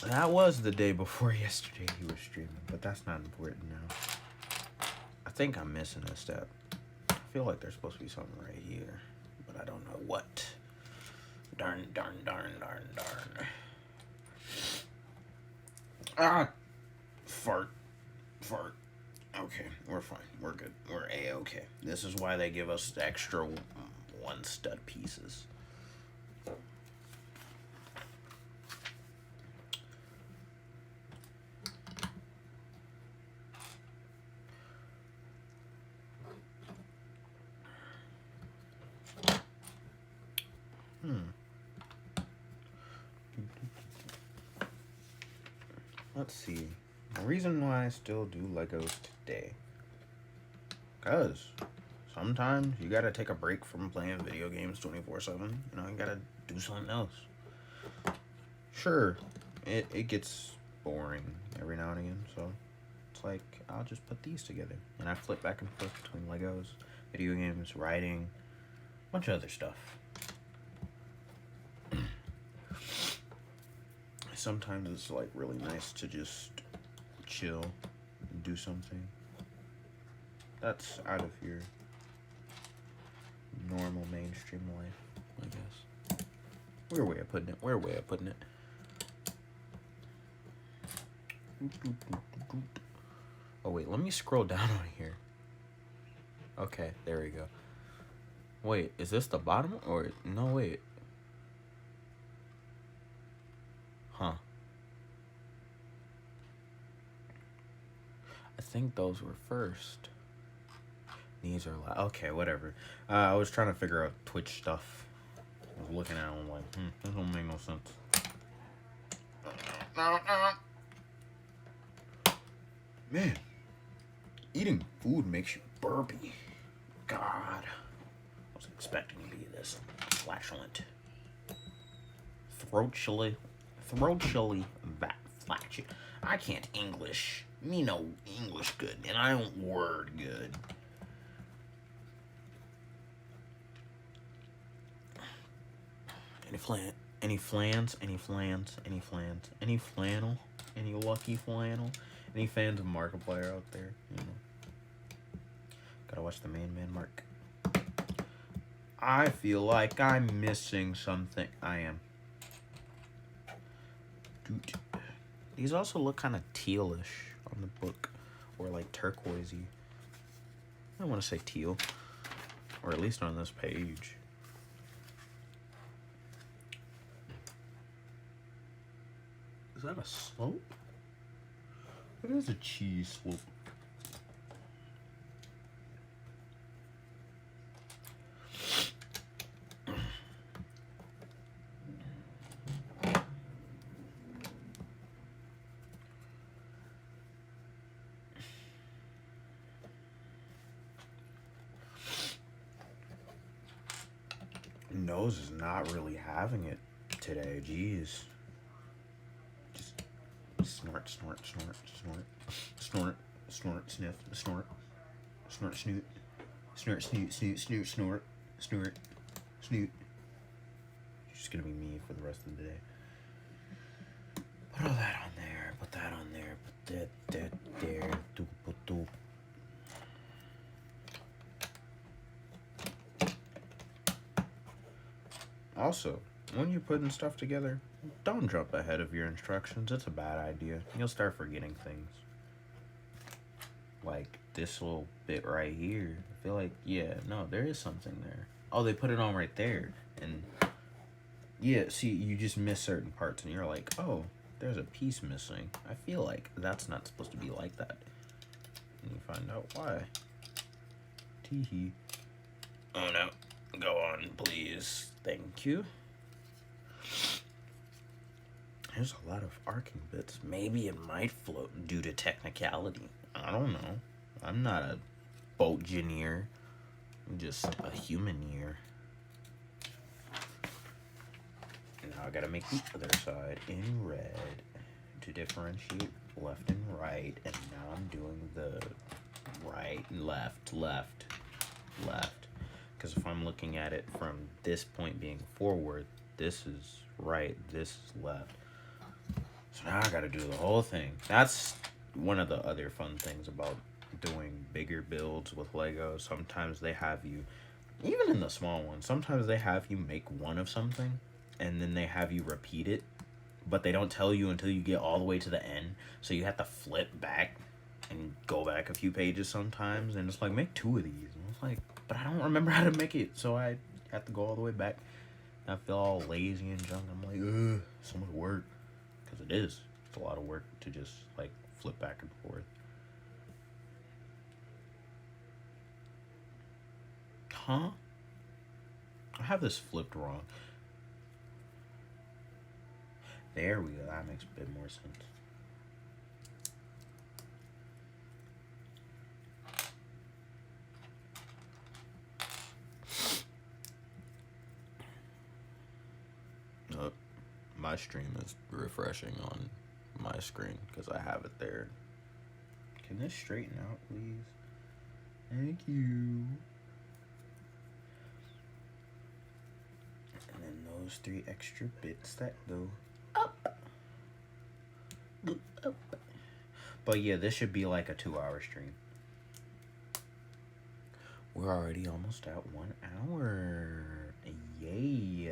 That was the day before yesterday he was streaming, but that's not important now. I think I'm missing a step. I feel like there's supposed to be something right here, but I don't know what. Darn. Ah! Fart. Okay, we're fine. We're good. We're A-okay. This is why they give us the extra 1 stud pieces. Let's see. The reason why I still do Legos today. Because sometimes you gotta take a break from playing video games 24/7. You know, you gotta do something else. Sure, it gets boring every now and again, so it's like, I'll just put these together. And I flip back and forth between Legos, video games, writing, a bunch of other stuff. Sometimes it's like really nice to just chill and do something that's out of your normal mainstream life, I guess. Weird way of putting it. Oh wait, let me scroll down on here. Okay, there we go. Wait, is this the bottom or no? Wait. Huh. I think those were first. These are okay, whatever. I was trying to figure out Twitch stuff. I was looking at them like, this don't make no sense. Man, eating food makes you burpy. God, I was expecting to be this flatulent. Throat chilly, flatulent. I can't English. Me no English good, and I don't word good. Any flans, any flannel, any lucky flannel, any fans of Markiplier out there, you know. Gotta watch the man Mark. I feel like I'm missing something. I am. Dude. These also look kind of tealish on the book, or like turquoisey. I don't want to say teal, or at least on this page. Is that a slope? It is a cheese slope. Nose is not really having it today. Jeez. Just snort, snort, snort, snort, snort, snort, sniff, snort, snort, snoot, snort, snoot, snoot, snoot, snort, snort, snoot. It's just gonna be me for the rest of the day. Put all that on there. Put that on there. Put that there. Doop, doop, doop. Also, when you're putting stuff together, don't jump ahead of your instructions. It's a bad idea. You'll start forgetting things. Like this little bit right here. I feel like, yeah, no, there is something there. Oh, they put it on right there. And yeah, see, you just miss certain parts and you're like, oh, there's a piece missing. I feel like that's not supposed to be like that. And you find out why. Teehee. Oh no. Go on, please. Thank you. There's a lot of arcing bits. Maybe it might float due to technicality. I don't know. I'm not a boat engineer. I'm just a human-ear. Now I gotta make the other side in red to differentiate left and right. And now I'm doing the right, left, left, left. Because if I'm looking at it from this point being forward, this is right, this is left. So now I gotta do the whole thing. That's one of the other fun things about doing bigger builds with Lego. Sometimes they have you, even in the small ones, sometimes they have you make one of something and then they have you repeat it, but they don't tell you until you get all the way to the end. So you have to flip back and go back a few pages sometimes, and it's like, make 2 of these. And it's like, but I don't remember how to make it, so I have to go all the way back. I feel all lazy and junk. I'm like, ugh, so much work. Because it is. It's a lot of work to just, like, flip back and forth. Huh? I have this flipped wrong. There we go. That makes a bit more sense. My stream is refreshing on my screen because I have it there. Can this straighten out, please? Thank you. And then those 3 extra bits that go up. Up. But yeah, this should be like a 2-hour stream. We're already almost at 1 hour. Yay.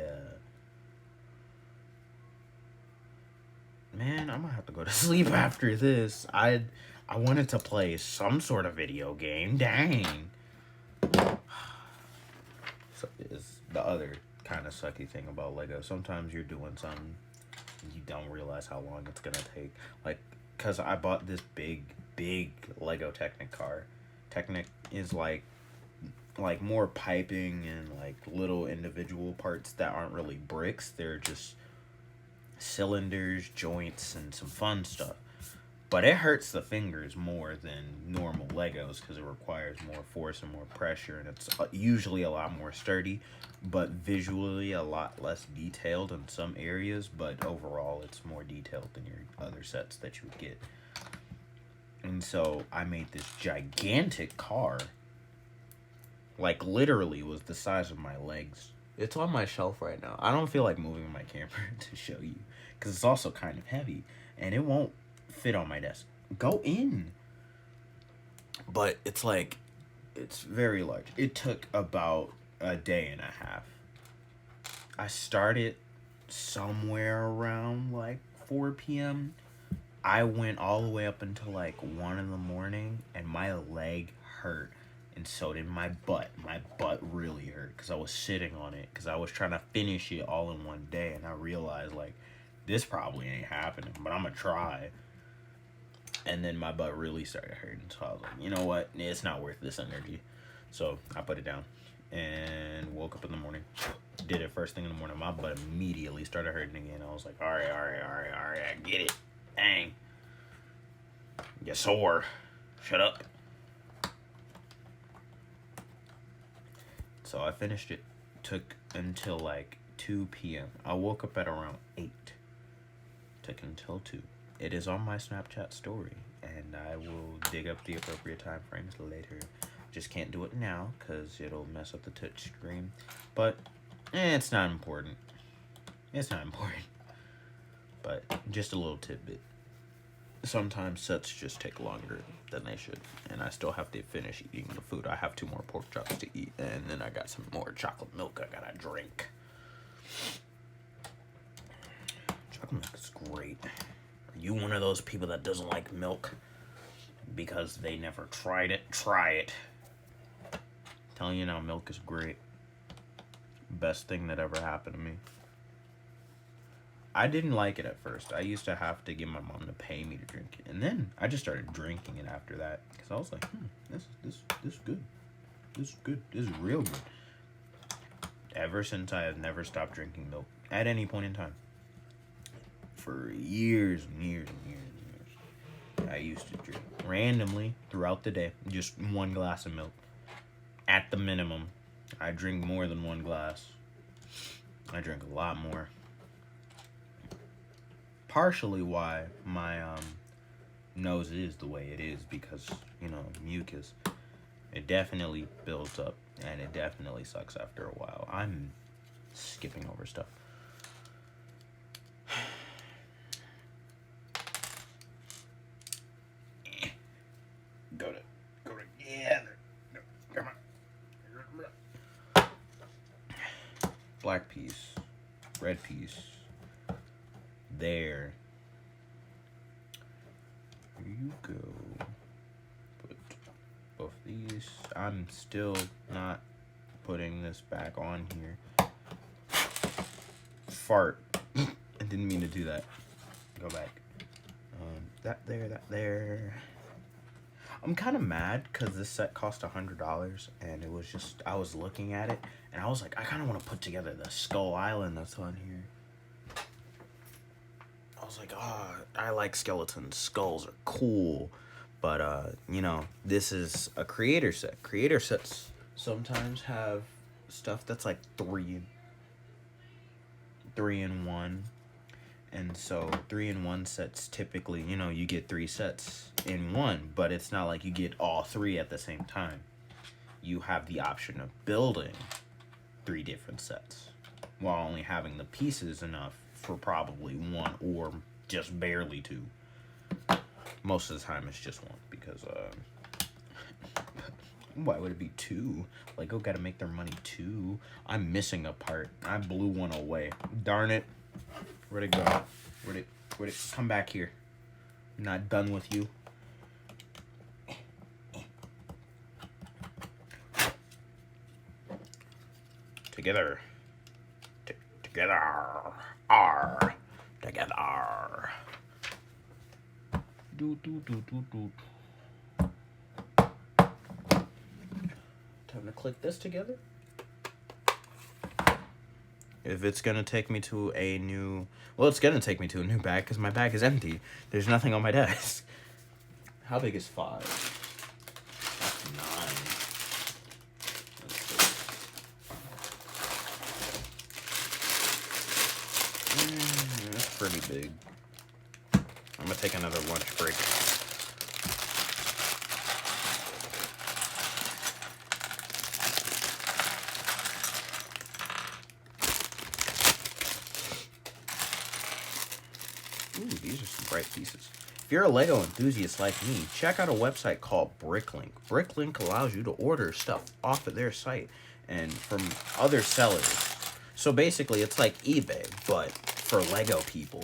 Man, I'm gonna have to go to sleep after this. I wanted to play some sort of video game. Dang. So is the other kind of sucky thing about Lego. Sometimes you're doing something, you don't realize how long it's gonna take. Like, cause I bought this big Lego Technic car. Technic is like more piping and like little individual parts that aren't really bricks. They're just cylinders, joints, and some fun stuff. But it hurts the fingers more than normal Legos because it requires more force and more pressure, and it's usually a lot more sturdy, but visually a lot less detailed in some areas, but overall it's more detailed than your other sets that you would get. And so I made this gigantic car, like literally was the size of my legs. It's on my shelf right now. I don't feel like moving my camera to show you because it's also kind of heavy and it won't fit on my desk. Go in. But it's like, it's very large. It took about a day and a half. I started somewhere around like 4 p.m. I went all the way up until like 1 in the morning and my leg hurt. And so did my butt. My butt really hurt because I was sitting on it because I was trying to finish it all in one day. And I realized, like, this probably ain't happening, but I'm gonna try. And then my butt really started hurting, so I was like, you know what? It's not worth this energy. So I put it down and woke up in the morning. Did it first thing in the morning. My butt immediately started hurting again. I was like, all right, I get it. Dang. You're sore. Shut up. So I finished it. Took until like 2 p.m. I woke up at around 8. Took until 2. It is on my Snapchat story, and I will dig up the appropriate time frames later. Just can't do it now because it'll mess up the touch screen. But it's not important. It's not important. But just a little tidbit. Sometimes sets just take longer than they should, and I still have to finish eating the food. I have 2 more pork chops to eat, and then I got some more chocolate milk I gotta drink. Chocolate milk is great. Are you one of those people that doesn't like milk because they never tried it? Try it. I'm telling you now, milk is great. Best thing that ever happened to me. I didn't like it at first. I used to have to get my mom to pay me to drink it, and then I just started drinking it after that because I was like, this is good. This is good. This is real good. Ever since, I have never stopped drinking milk at any point in time. For years and years and years and years, I used to drink randomly throughout the day, just 1 glass of milk at the minimum. I drink more than 1 glass. I drink a lot more. Partially why my nose is the way it is, because, you know, mucus, it definitely builds up, and it definitely sucks after a while. I'm skipping over stuff. Go together. Come on. Black piece, red piece. There you go. Put both these. I'm still not putting this back on here. Fart. I didn't mean to do that. Go back. That there. I'm kind of mad because this set cost $100, and it was just, I was looking at it, and I was like, I kind of want to put together the Skull Island that's on here. I was like, I like skeletons. Skulls are cool. But, you know, this is a creator set. Creator sets sometimes have stuff that's like 3 in 1. And so 3 in 1 sets typically, you know, you get 3 sets in 1. But it's not like you get all 3 at the same time. You have the option of building 3 different sets while only having the pieces enough for probably 1 or just barely 2. Most of the time it's just 1 because why would it be 2? Lego gotta make their money too. I'm missing a part. I blew 1 away. Darn it. Where'd it go? Where'd it come back here? I'm not done with you. Together. Together. Together. Do. Time to click this together. If it's gonna take me to a new... Well, it's gonna take me to a new bag because my bag is empty. There's nothing on my desk. How big is 5? That's 9. That's pretty big. I'm gonna take another lunch break. Ooh, these are some bright pieces. If you're a Lego enthusiast like me, check out a website called Bricklink. Bricklink allows you to order stuff off of their site and from other sellers. So basically, it's like eBay, but for Lego people.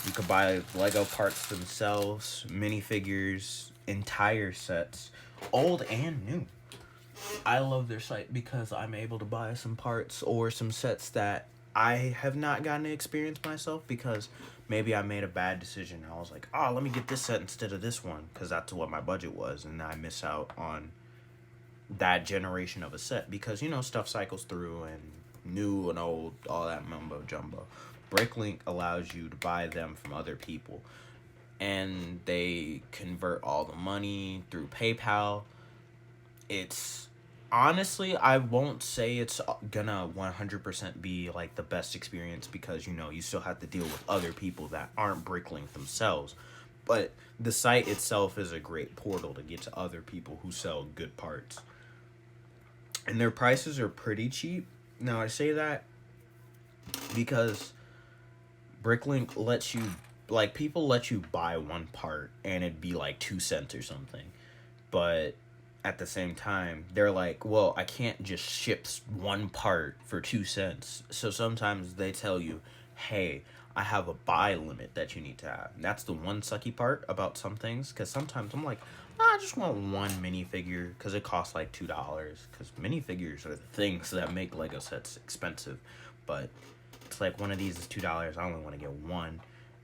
You could buy Lego parts themselves, minifigures, entire sets, old and new. I love their site because I'm able to buy some parts or some sets that I have not gotten to experience myself because maybe I made a bad decision. I was like, oh, let me get this set instead of this one because that's what my budget was, and I miss out on that generation of a set because stuff cycles through and new and old, all that mumbo jumbo. Bricklink allows you to buy them from other people, and they convert all the money through PayPal. It's honestly, I won't say it's gonna 100% be like the best experience because you still have to deal with other people that aren't Bricklink themselves. But the site itself is a great portal to get to other people who sell good parts. And their prices are pretty cheap. Now, I say that because Bricklink lets you, like, people let you buy one part and it'd be like 2 cents or something. But at the same time, they're like, well, I can't just ship one part for 2 cents. So sometimes they tell you, hey, I have a buy limit that you need to have. And that's the one sucky part about some things. Because sometimes I'm like, I just want one minifigure because it costs like $2. Because minifigures are the things that make Lego sets expensive. But it's like one of these is $2. I only want to get one,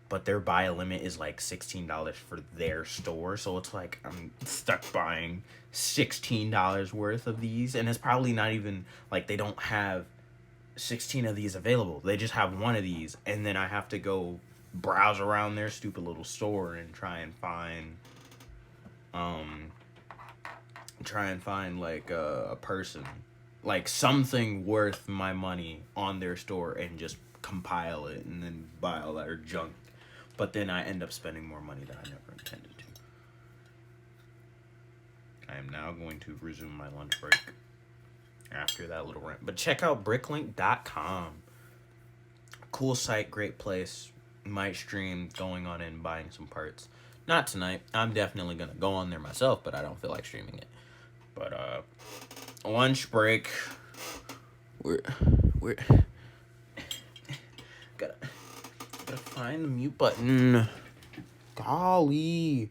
but their buy limit is like $16 for their store. So it's like I'm stuck buying $16 worth of these, and it's probably not even like they don't have 16 of these available. They just have one of these, and then I have to go browse around their stupid little store and um try and find like a person, like something worth my money on their store, and just compile it and then buy all that junk. But then I end up spending more money than I never intended to. I am now going to resume my lunch break after that little rant. But check out bricklink.com. Cool site, great place. Might stream going on in buying some parts. Not tonight. I'm definitely gonna go on there myself, but I don't feel like streaming it. But lunch break. We're gotta find the mute button. Golly.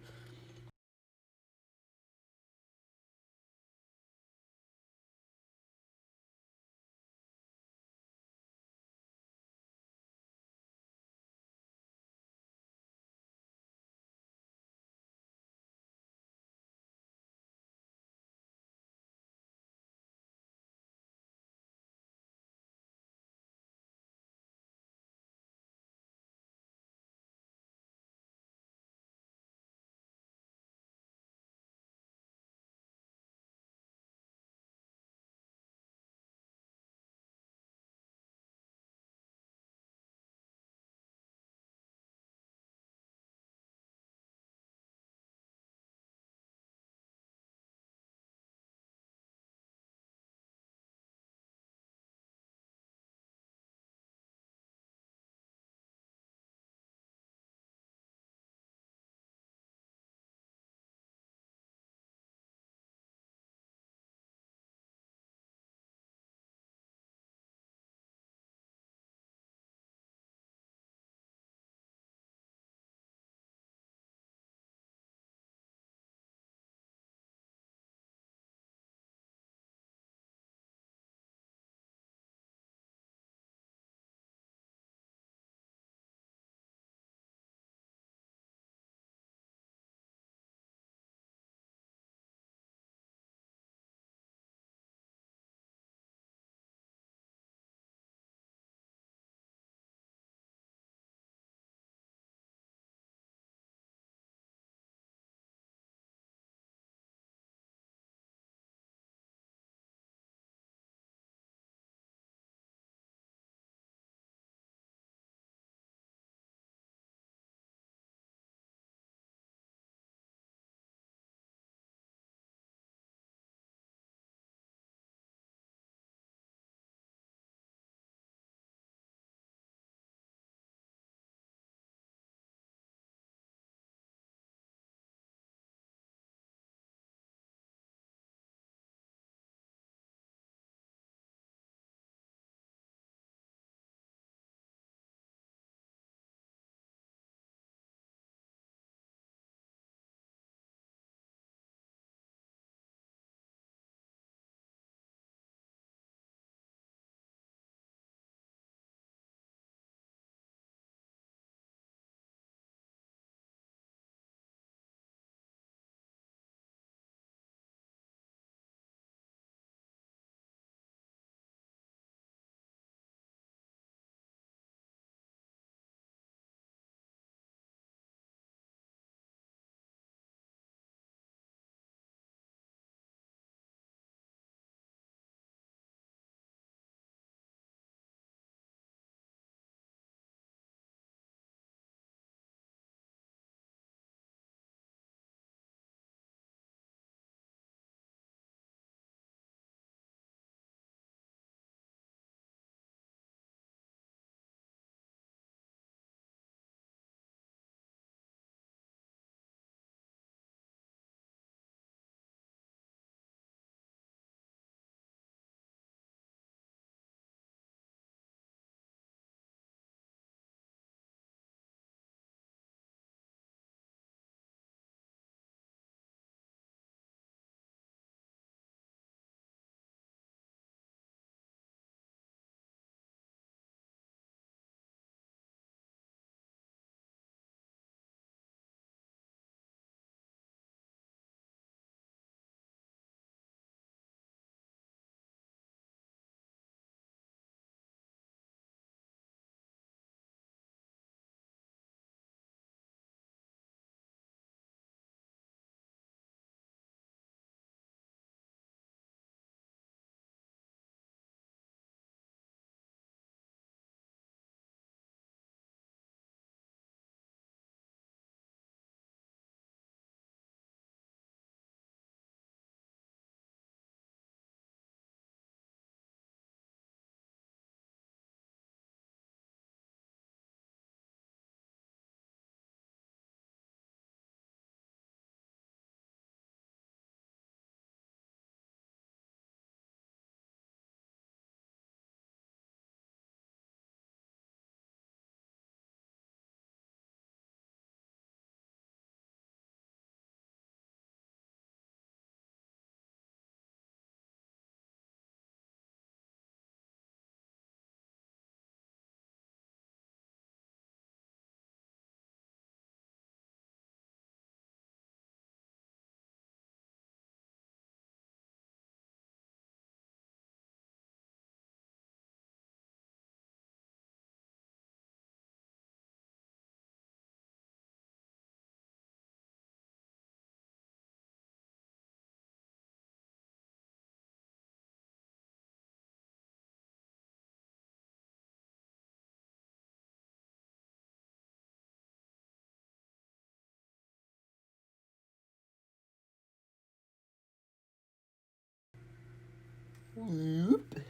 Whoop.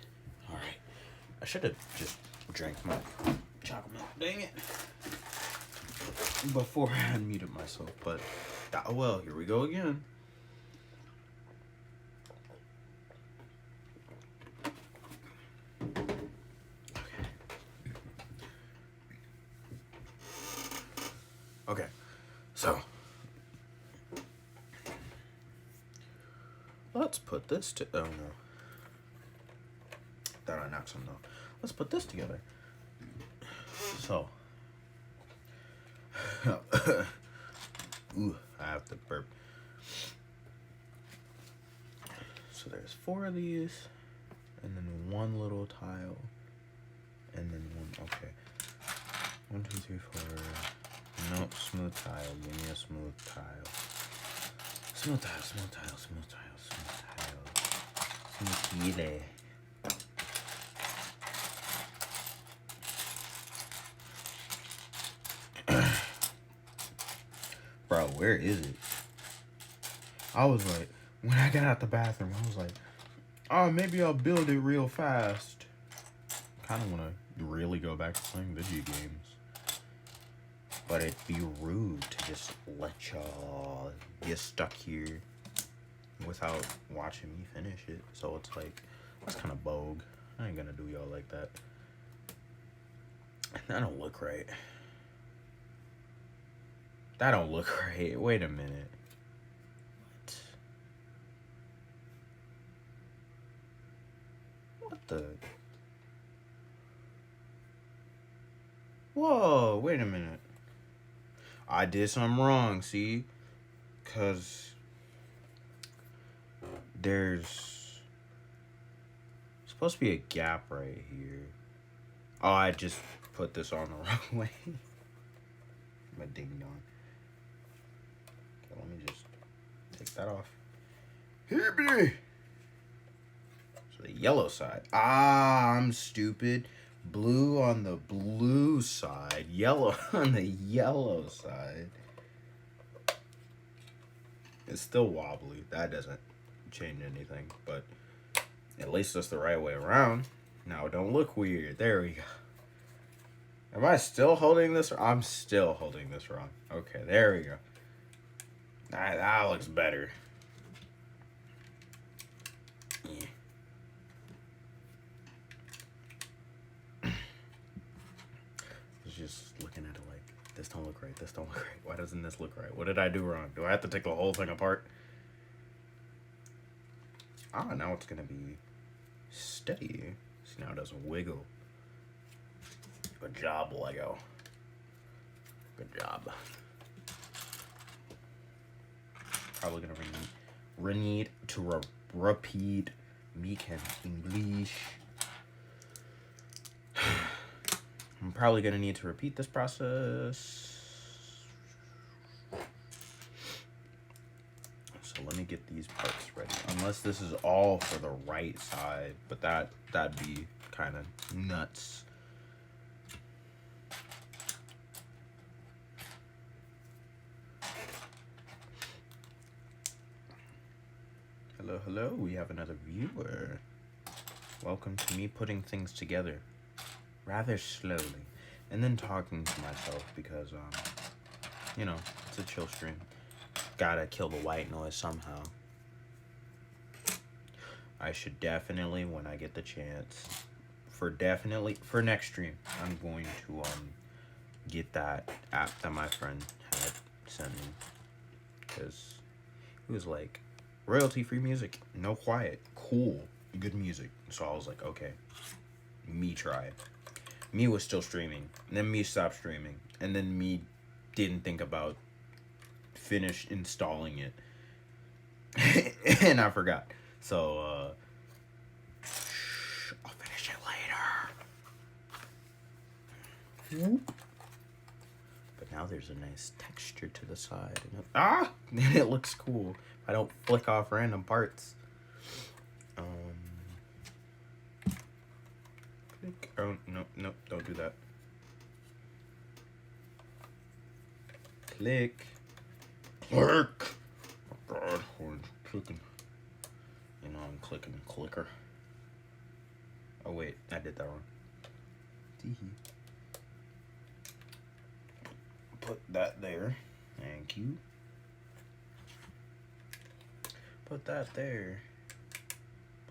All right. I should have just drank my chocolate milk. Dang it. Before I unmuted myself, but well, here we go again. Okay, so let's put this to. Oh no, thought I knocked something off. Let's put this together. So, ooh, I have to burp. So there's 4 of these, and then 1 little tile, and then 1. Okay, 1, 2, 3, 4. Nope, smooth tile. Give me a smooth tile. Smooth tile, smooth tile, smooth tile, smooth tile. Smooth tile. Bro, where is it? I was like, when I got out the bathroom, I was like, oh, maybe I'll build it real fast. Kind of want to really go back to playing video games. But it'd be rude to just let y'all get stuck here without watching me finish it. So it's like, that's kind of bogue. I ain't gonna do y'all like that. That don't look right. That don't look right. Wait a minute. What the? Whoa, wait a minute. I did something wrong, see? Because there's supposed to be a gap right here. Oh, I just put this on the wrong way. I'm a ding dong. Okay, let me just take that off. Hippity! So the yellow side. Ah, I'm stupid. Blue on the blue side. Yellow on the yellow side. It's still wobbly. That doesn't change anything, but at least that's the right way around. Now it don't look weird. There we go. Am I still holding this? I'm still holding this wrong. Okay, there we go. That looks better. Yeah. I was just looking at it like, this don't look right. This don't look right. Why doesn't this look right? What did I do wrong? Do I have to take the whole thing apart? Ah, now it's gonna be steady. See, now it doesn't wiggle. Good job, Lego. Good job. Probably gonna need to repeat me can English. I'm probably gonna need to repeat this process. So let me get these parts ready. Unless this is all for the right side, but that'd be kind of nuts. Hello, hello, we have another viewer. Welcome to me putting things together rather slowly and then talking to myself because, you know, it's a chill stream. Gotta kill the white noise somehow. I should definitely, when I get the chance, for next stream, I'm going to, get that app that my friend had sent me. Because it was like, royalty-free music, no quiet, cool, good music. So I was like, okay, me try it. Me was still streaming, and then me stopped streaming, and then me didn't think about finish installing it, and I forgot. So I'll finish it later. But now there's a nice texture to the side, and it looks cool. I don't flick off random parts. Click. Oh, no, don't do that. Click. Oh God, orange clicking. You know I'm clicking clicker. Oh wait, I did that wrong. Put that there. Thank you. Put that there.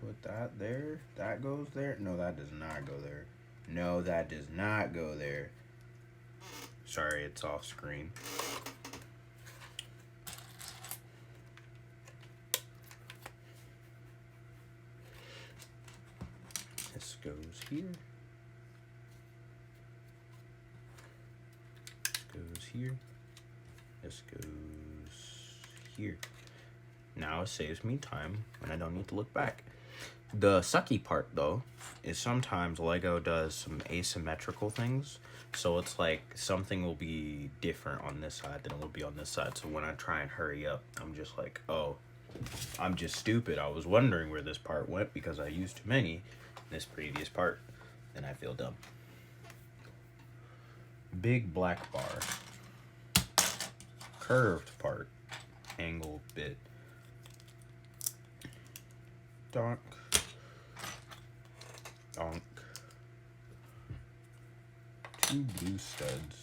Put that there. That goes there. No, that does not go there. No, that does not go there. Sorry, it's off screen. This goes here. This goes here. This goes here. Now it saves me time and I don't need to look back. The sucky part though is sometimes Lego does some asymmetrical things. So it's like something will be different on this side than it will be on this side. So when I try and hurry up, I'm just like, oh, I'm just stupid. I was wondering where this part went because I used too many in this previous part. And I feel dumb. Big black bar. Curved part. Angle bit. Donk. Donk. 2 blue studs.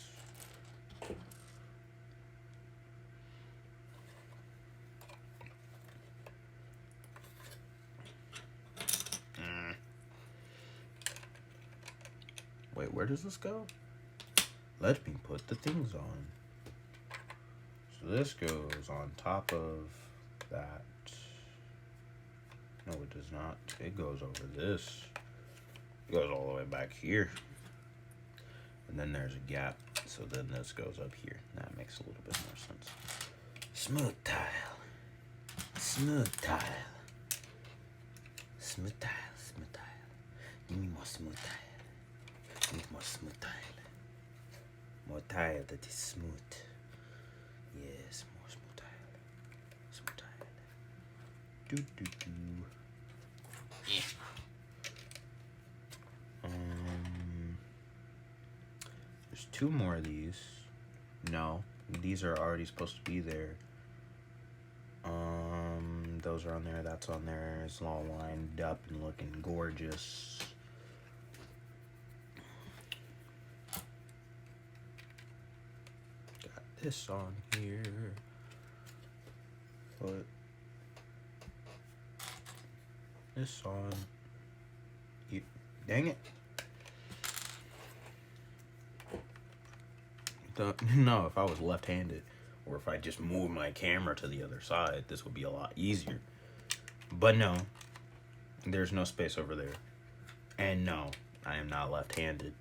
Wait, where does this go? Let me put the things on. So this goes on top of that. No, it does not. It goes over this. It goes all the way back here. And then there's a gap. So then this goes up here. That makes a little bit more sense. Smooth tile. Smooth tile. Smooth tile. Smooth tile. Give me more smooth tile. Give me more smooth tile. More tile that is smooth. Yes, more smooth tile. Smooth tile. Do do do. Yeah. There's 2 more of these. No, these are already supposed to be there. Those are on there. That's on there. It's all lined up and looking gorgeous. Got this on here. Put this on. Dang it. No, if I was left-handed, or if I just moved my camera to the other side, this would be a lot easier. But no, there's no space over there. And no, I am not left-handed.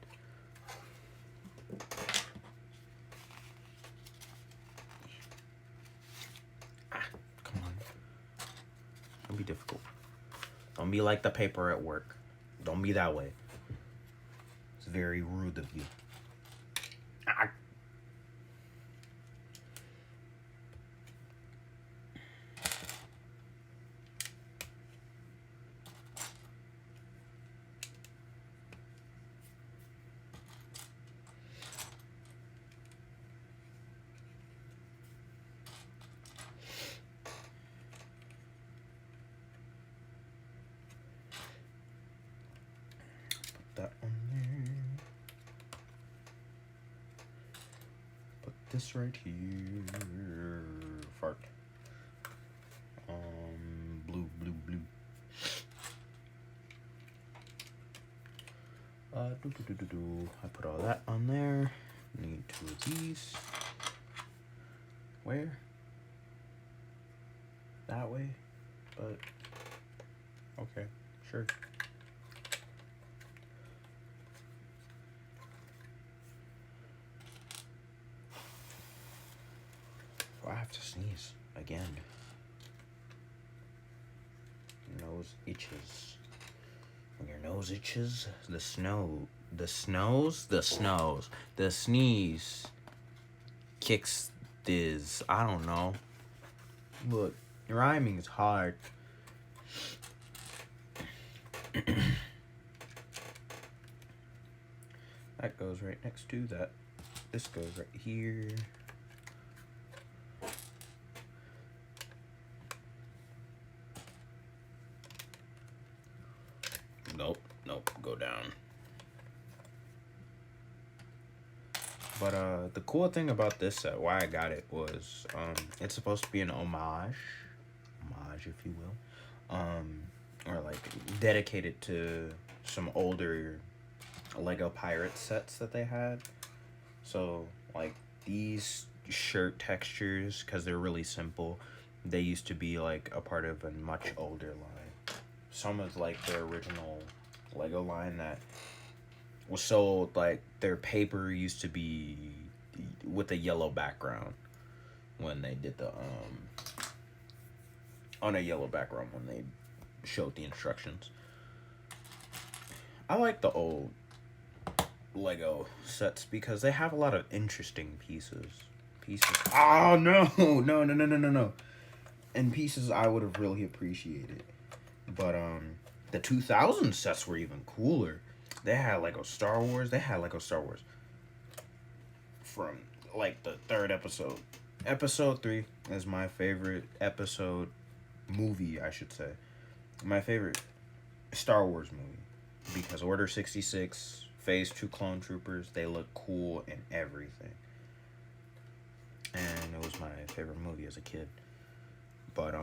Come on. Don't be difficult. Don't be like the paper at work. Don't be that way. It's very rude of you. That on there. Put this right here. Fart. Blue, blue, blue. I put all that on there. Need 2 of these. Where? That way? But okay, sure. I have to sneeze again. Nose itches. When your nose itches, the sneeze kicks this. I don't know. Look, rhyming is hard. That goes right next to that. This goes right here. Nope, go But the cool thing about this set, why I got it, was it's supposed to be an homage, if you will, or like dedicated to some older Lego Pirate sets that they had. So like these shirt textures, because they're really simple, they used to be like a part of a much older line. Some of like their original Lego line that was sold, like their paper used to be with a yellow background when they did the on a yellow background when they showed the instructions. I like the old Lego sets because they have a lot of interesting pieces. Oh no, no. And pieces I would have really appreciated. But the 2000 sets were even cooler. They had Lego Star Wars. They had Lego Star Wars from like the third episode. Episode 3 is my favorite episode movie, I should say. My favorite Star Wars movie because Order 66, Phase 2 Clone Troopers, they look cool and everything. And it was my favorite movie as a kid. But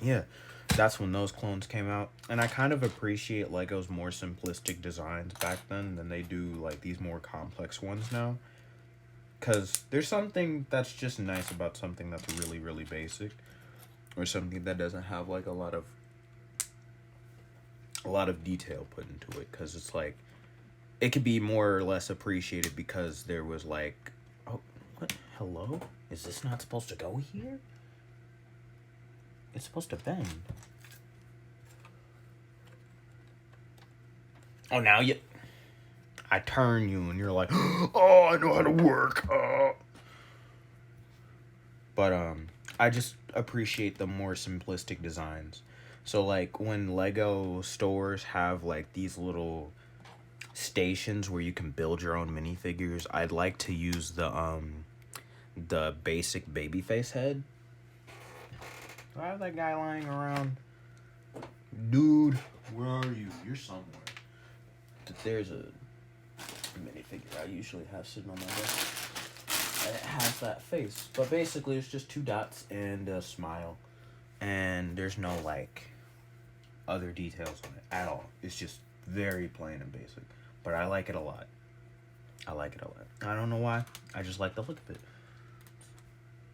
yeah, that's when those clones came out, and I kind of appreciate Lego's more simplistic designs back then than they do like these more complex ones now. Cause there's something that's just nice about something that's really really basic, or something that doesn't have like a lot of detail put into it. Cause it's like it could be more or less appreciated because there was like, oh, what? Hello? Is this not supposed to go here? It's supposed to bend. Oh, now you... I turn you and you're like, oh, I know how to work. But, I just appreciate the more simplistic designs. So, like, when Lego stores have, like, these little stations where you can build your own minifigures, I'd like to use the basic Babyface head. Do I have that guy lying around? Dude, where are you? You're somewhere. There's a minifigure I usually have sitting on my desk. And it has that face. But basically, it's just 2 dots and a smile. And there's no, like, other details on it at all. It's just very plain and basic. But I like it a lot. I don't know why. I just like the look of it.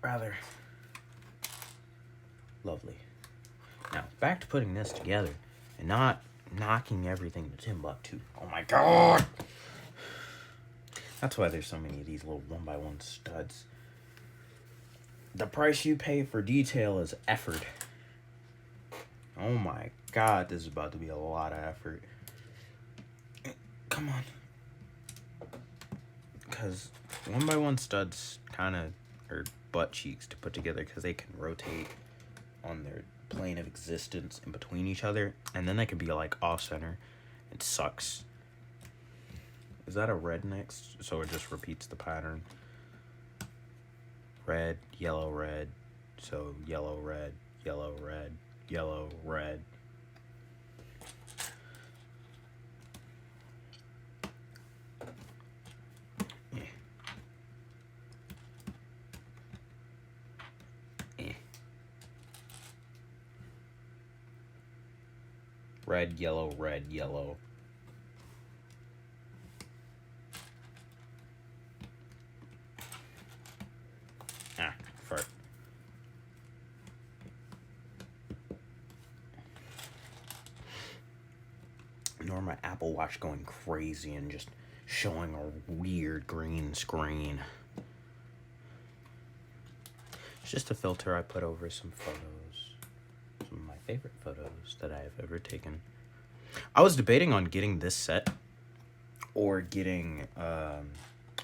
Rather lovely. Now, back to putting this together and not knocking everything to Timbuktu. Oh my god! That's why there's so many of these little 1x1 studs. The price you pay for detail is effort. Oh my god, this is about to be a lot of effort. Come on. Because 1x1 studs kind of are butt cheeks to put together because they can rotate on their plane of existence in between each other, and then they can be like off center. It sucks. Is that a red next? So it just repeats the pattern. Red, yellow, red. So yellow, red, yellow, red, yellow, red. Red, yellow, red, yellow. Fart. Nor my Apple Watch going crazy and just showing a weird green screen. It's just a filter I put over some photos. Some of my favorite photos that I have ever taken. I was debating on getting this set or getting a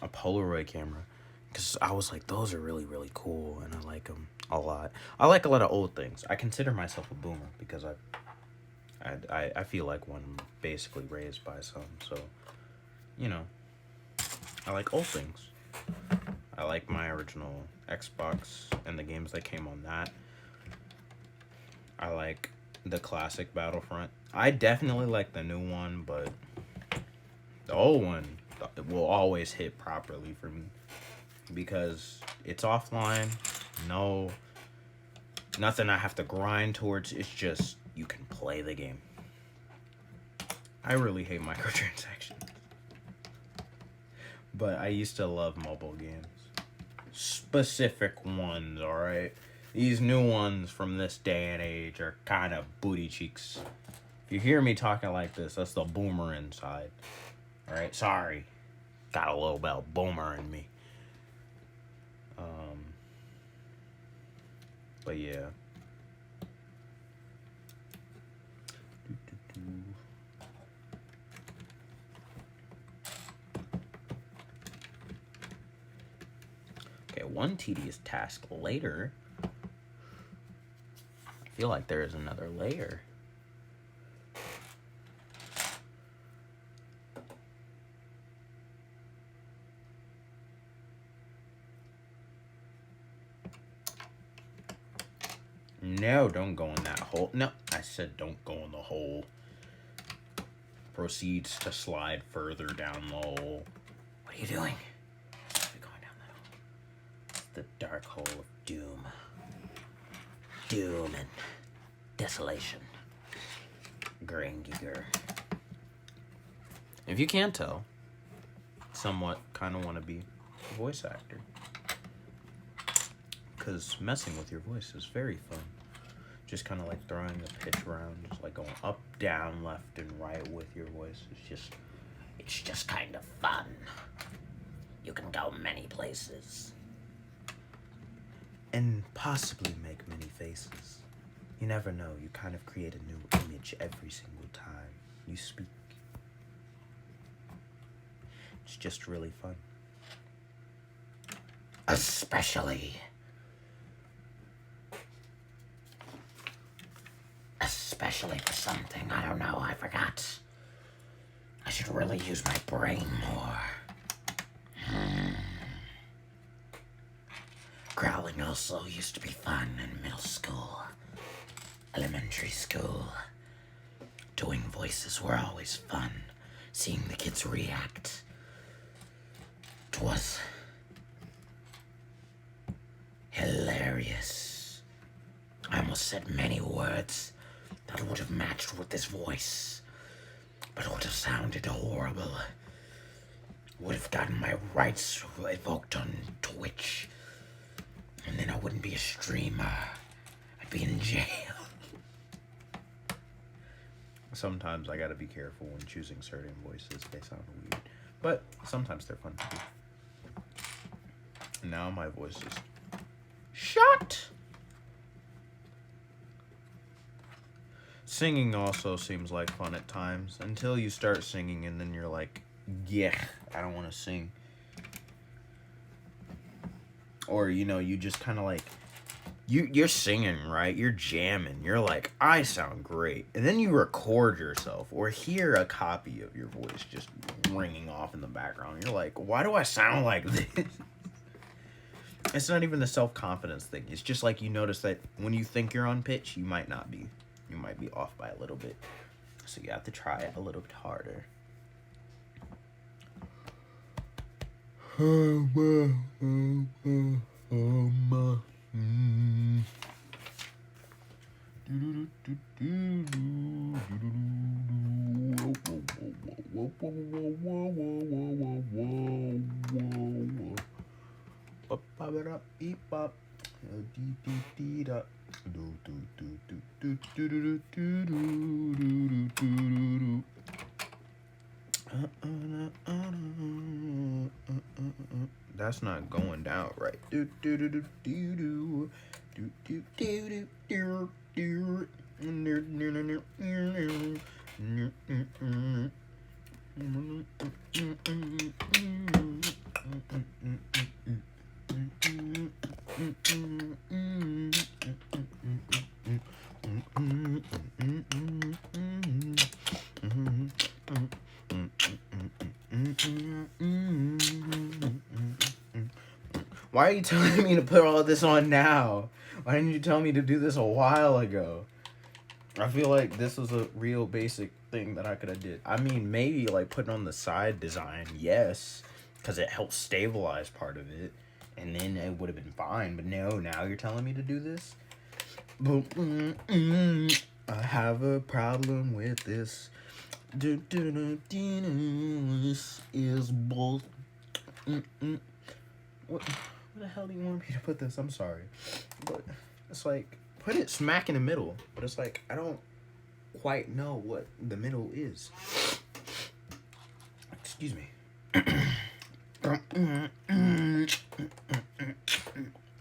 Polaroid camera, because I was like, those are really, really cool, and I like them a lot. I like a lot of old things. I consider myself a boomer because I feel like one basically raised by some, so, you know, I like old things. I like my original Xbox and the games that came on that. I like the classic Battlefront. I definitely like the new one, but the old one will always hit properly for me because it's offline. No, nothing I have to grind towards. It's just you can play the game. I really hate microtransactions. But I used to love mobile games. Specific ones, alright? These new ones from this day and age are kind of booty cheeks. If you hear me talking like this, that's the boomer inside. Alright, sorry. Got a little bit of boomer in me. But yeah. Okay, one tedious task later. I feel like there is another layer. No, don't go in that hole. No, I said don't go in the hole. Proceeds to slide further down the hole. What are you doing? Stop going down that hole. It's the dark hole of doom. Doom and desolation. Gringiger. If you can't tell, somewhat kind of want to be a voice actor. Because messing with your voice is very fun. Just kind of like throwing the pitch around, just like going up, down, left, and right with your voice. It's just kind of fun. You can go many places. And possibly make many faces. You never know, you kind of create a new image every single time you speak. It's just really fun. Especially for something, I don't know, I forgot. I should really use my brain more. Growling also used to be fun in middle school, elementary school. Doing voices were always fun. Seeing the kids react. 'Twas hilarious. I almost said many words that would have matched with this voice, but it would have sounded horrible. Would have gotten my rights revoked on Twitch, and then I wouldn't be a streamer. I'd be in jail. Sometimes I gotta be careful when choosing certain voices. They sound weird, but sometimes they're fun to do. Now my voice is shut. Singing also seems like fun at times until you start singing and then you're like, yeah, I don't want to sing. Or, you know, you just kind of like, you're singing, right? You're jamming. You're like, I sound great. And then you record yourself or hear a copy of your voice just ringing off in the background. You're like, why do I sound like this? It's not even the self-confidence thing. It's just like you notice that when you think you're on pitch, you might not be. You might be off by a little bit. So you have to try it a little bit harder. That's not going down right. Why are you telling me to put all this on now? Why didn't you tell me to do this a while ago? I feel like this was a real basic thing that I could have did. I mean, maybe like putting on the side design, yes, because it helps stabilize part of it, and then it would have been fine. But no, now you're telling me to do this. I have a problem with this. This is bull. What the hell do you want me to put this? I'm sorry, but it's like put it smack in the middle. But it's like I don't quite know what the middle is. Excuse me.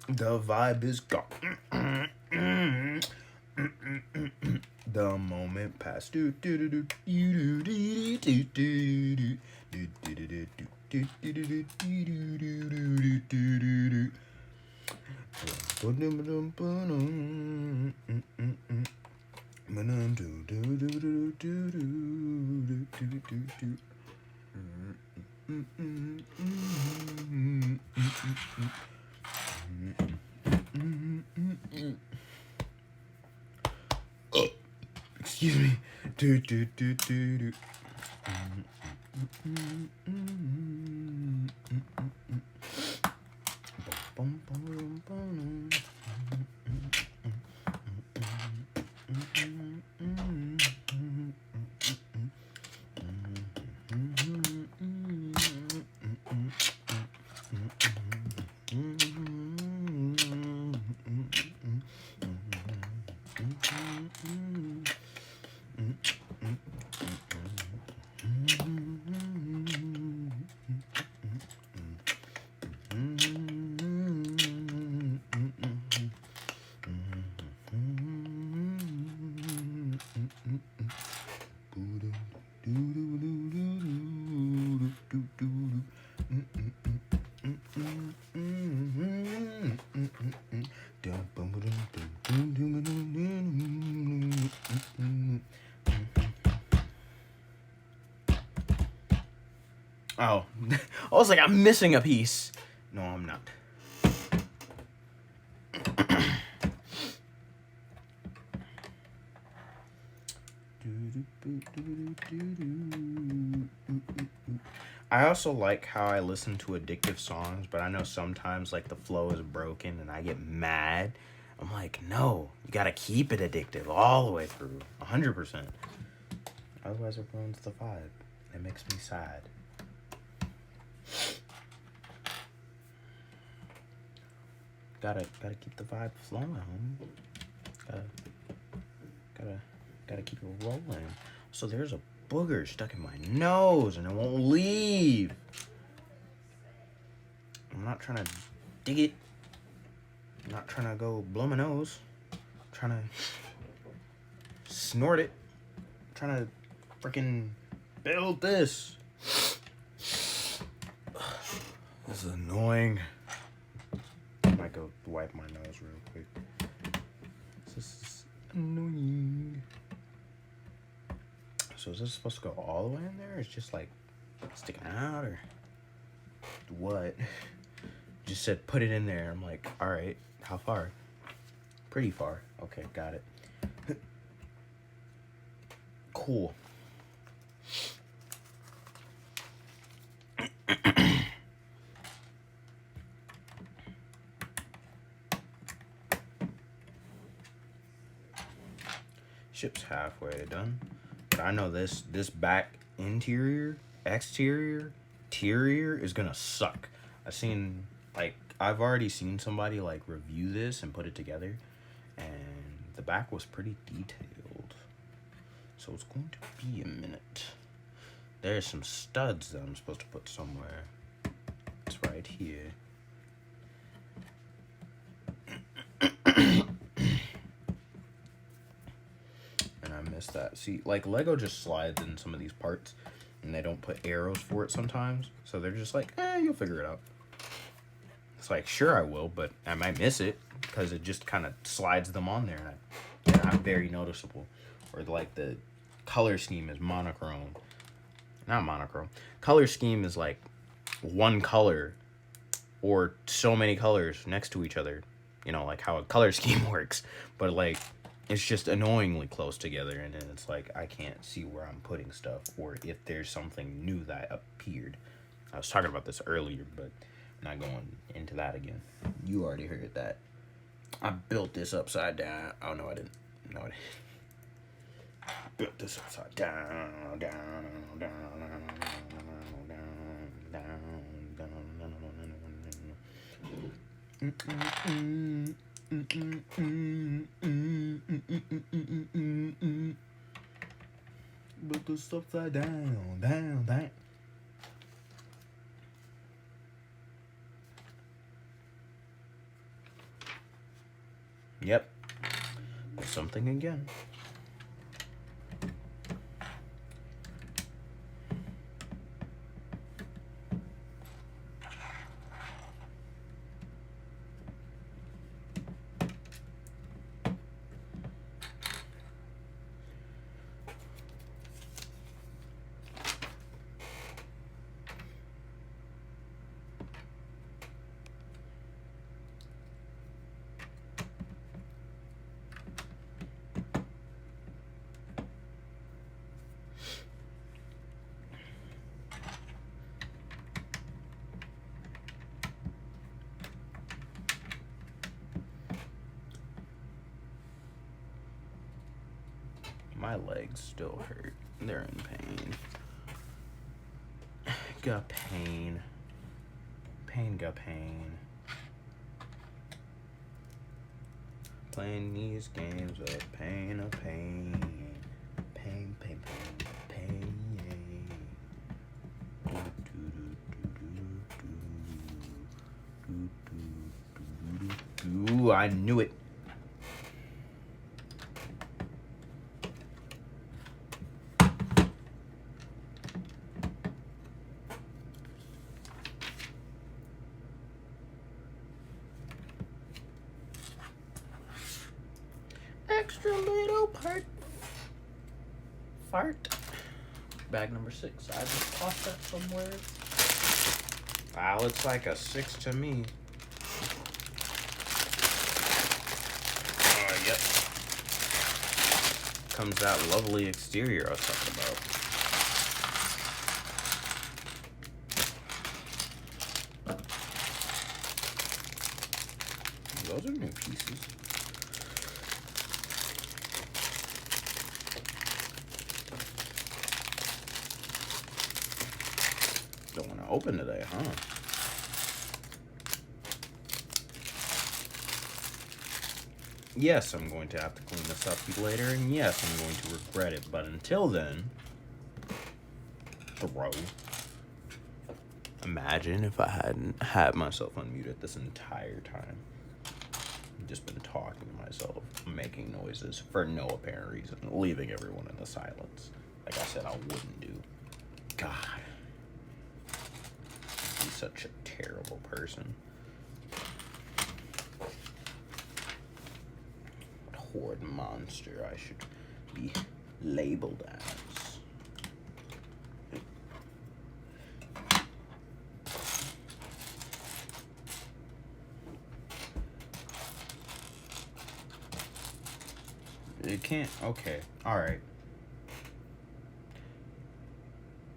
The vibe is gone. The moment passed. Excuse me. Oh, I was like, I'm missing a piece. No, I'm not. I also like how I listen to addictive songs, but I know sometimes like the flow is broken and I get mad. I'm like, no, you gotta keep it addictive all the way through, 100%. Otherwise, it ruins the vibe. It makes me sad. Gotta keep the vibe flowing, homie. Gotta keep it rolling. So there's a booger stuck in my nose and it won't leave. I'm not trying to dig it. I'm not trying to go blow my nose. I'm trying to snort it. I'm trying to freaking build this. This is annoying. I might go wipe my nose real quick. This is annoying. So is this supposed to go all the way in there? Or it's just like sticking out or what? Just said put it in there. I'm like, all right, how far? Pretty far. Okay, got it. Cool. Ship's halfway done. But I know this back exterior is gonna suck. I've already seen somebody like review this and put it together, and the back was pretty detailed. So it's going to be a minute. There's some studs that I'm supposed to put somewhere. It's right here. That. See, like Lego just slides in some of these parts and they don't put arrows for it sometimes. So they're just like, you'll figure it out. It's like, sure I will, but I might miss it because it just kind of slides them on there and they're not very noticeable. Or like the color scheme is monochrome. Not monochrome. Color scheme is like one color or so many colors next to each other. You know, like how a color scheme works. But like it's just annoyingly close together, and then it's like I can't see where I'm putting stuff or if there's something new that appeared. I was talking about this earlier, but I'm not going into that again. You already heard that. I built this upside down. Oh, no, I didn't. No, I didn't. Built this upside down, down, down, down, built this upside down, down, down. Yep. Something again. My legs still hurt. They're in pain. Got pain. Pain got pain. Playing these games of pain, of pain. Pain, pain, pain, pain. Ooh, I knew it. Extra little fart. Bag number 6. I just tossed that somewhere. Wow, it's like a 6 to me. Yep. Comes that lovely exterior I was talking about. Those are new pieces. Don't want to open today, huh? Yes, I'm going to have to clean this up later, and yes, I'm going to regret it, but until then, throw. Imagine if I hadn't had myself unmuted this entire time. I've just been talking to myself, making noises for no apparent reason, leaving everyone in the silence. Like I said, I wouldn't do. God. I'm such a terrible person. Horde monster I should be labeled as. It can't. Okay. Alright.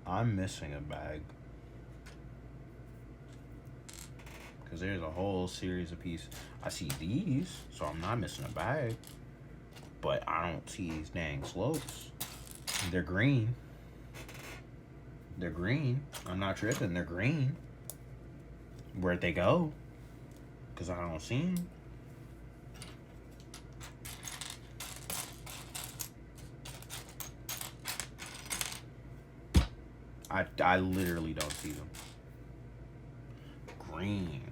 I'm missing a bag. Because there's a whole series of pieces. I see these, so I'm not missing a bag. But I don't see these dang slopes. They're green. They're green. I'm not tripping. They're green. Where'd they go? Because I don't see them. I literally don't see them. Green.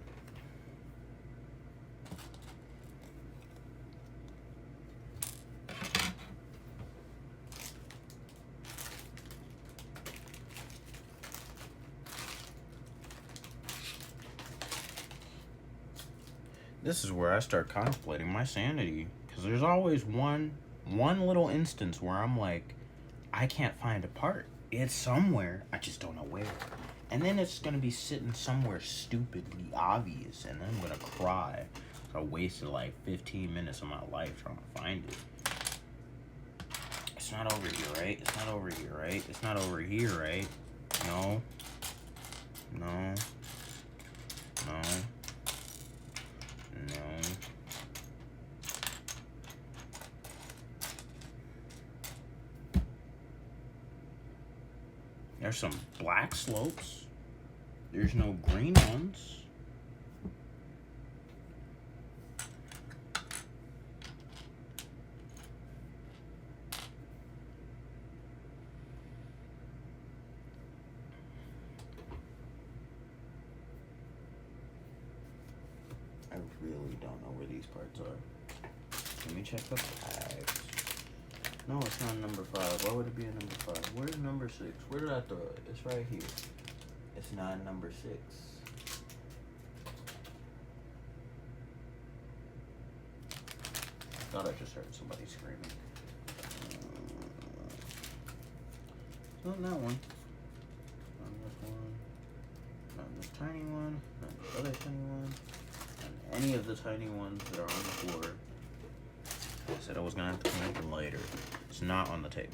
This is where I start contemplating my sanity, because there's always one little instance where I'm like, I can't find a part. It's somewhere, I just don't know where. And then it's gonna be sitting somewhere stupidly obvious, and I'm gonna cry. I wasted like 15 minutes of my life trying to find it. It's not over here, right? It's not over here, right? It's not over here, right? No. No. No. No. There's some black slopes. There's no green ones. I really don't know where these parts are. Let me check the tags. No, it's not number 5. Why would it be a number 5? Where's number 6? Where did I throw it? It's right here. It's not number 6. I thought I just heard somebody screaming. It's not that one. Not this one. Not this tiny one. Not the other tiny one. Not any of the tiny ones that are on the floor. I said I was gonna have to clean them later. It's not on the table.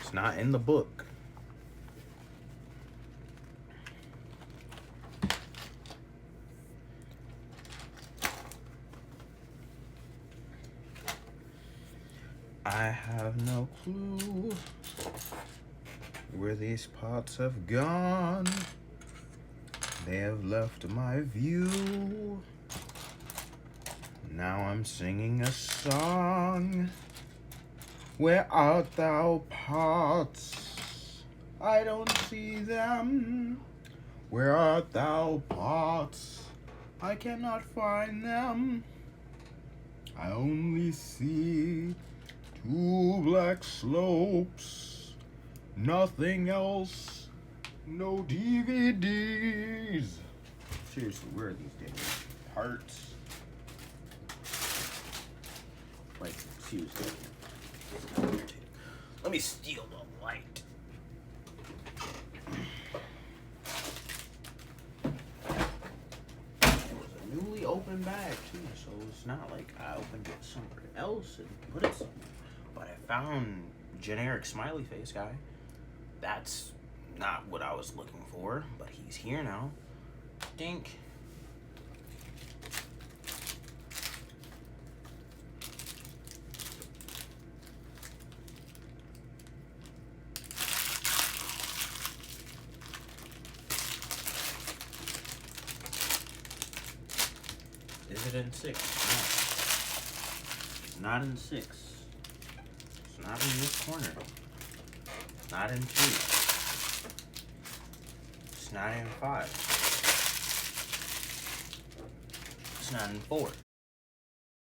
It's not in the book. I have no clue where these pots have gone. They have left my view. Now I'm singing a song. Where art thou, pots? I don't see them. Where art thou, pots? I cannot find them. I only see 2 black slopes, nothing else, no DVDs. Seriously, where are these damn parts? Like, seriously. Let me steal the light. It was a newly opened bag, too, so it's not like I opened it somewhere else and put it somewhere. But I found generic smiley face guy. That's not what I was looking for, but he's here now. Dink. Is it in 6? No. It's not in 6. It's not in this corner. It's not in 2. It's not in 5. It's not in 4.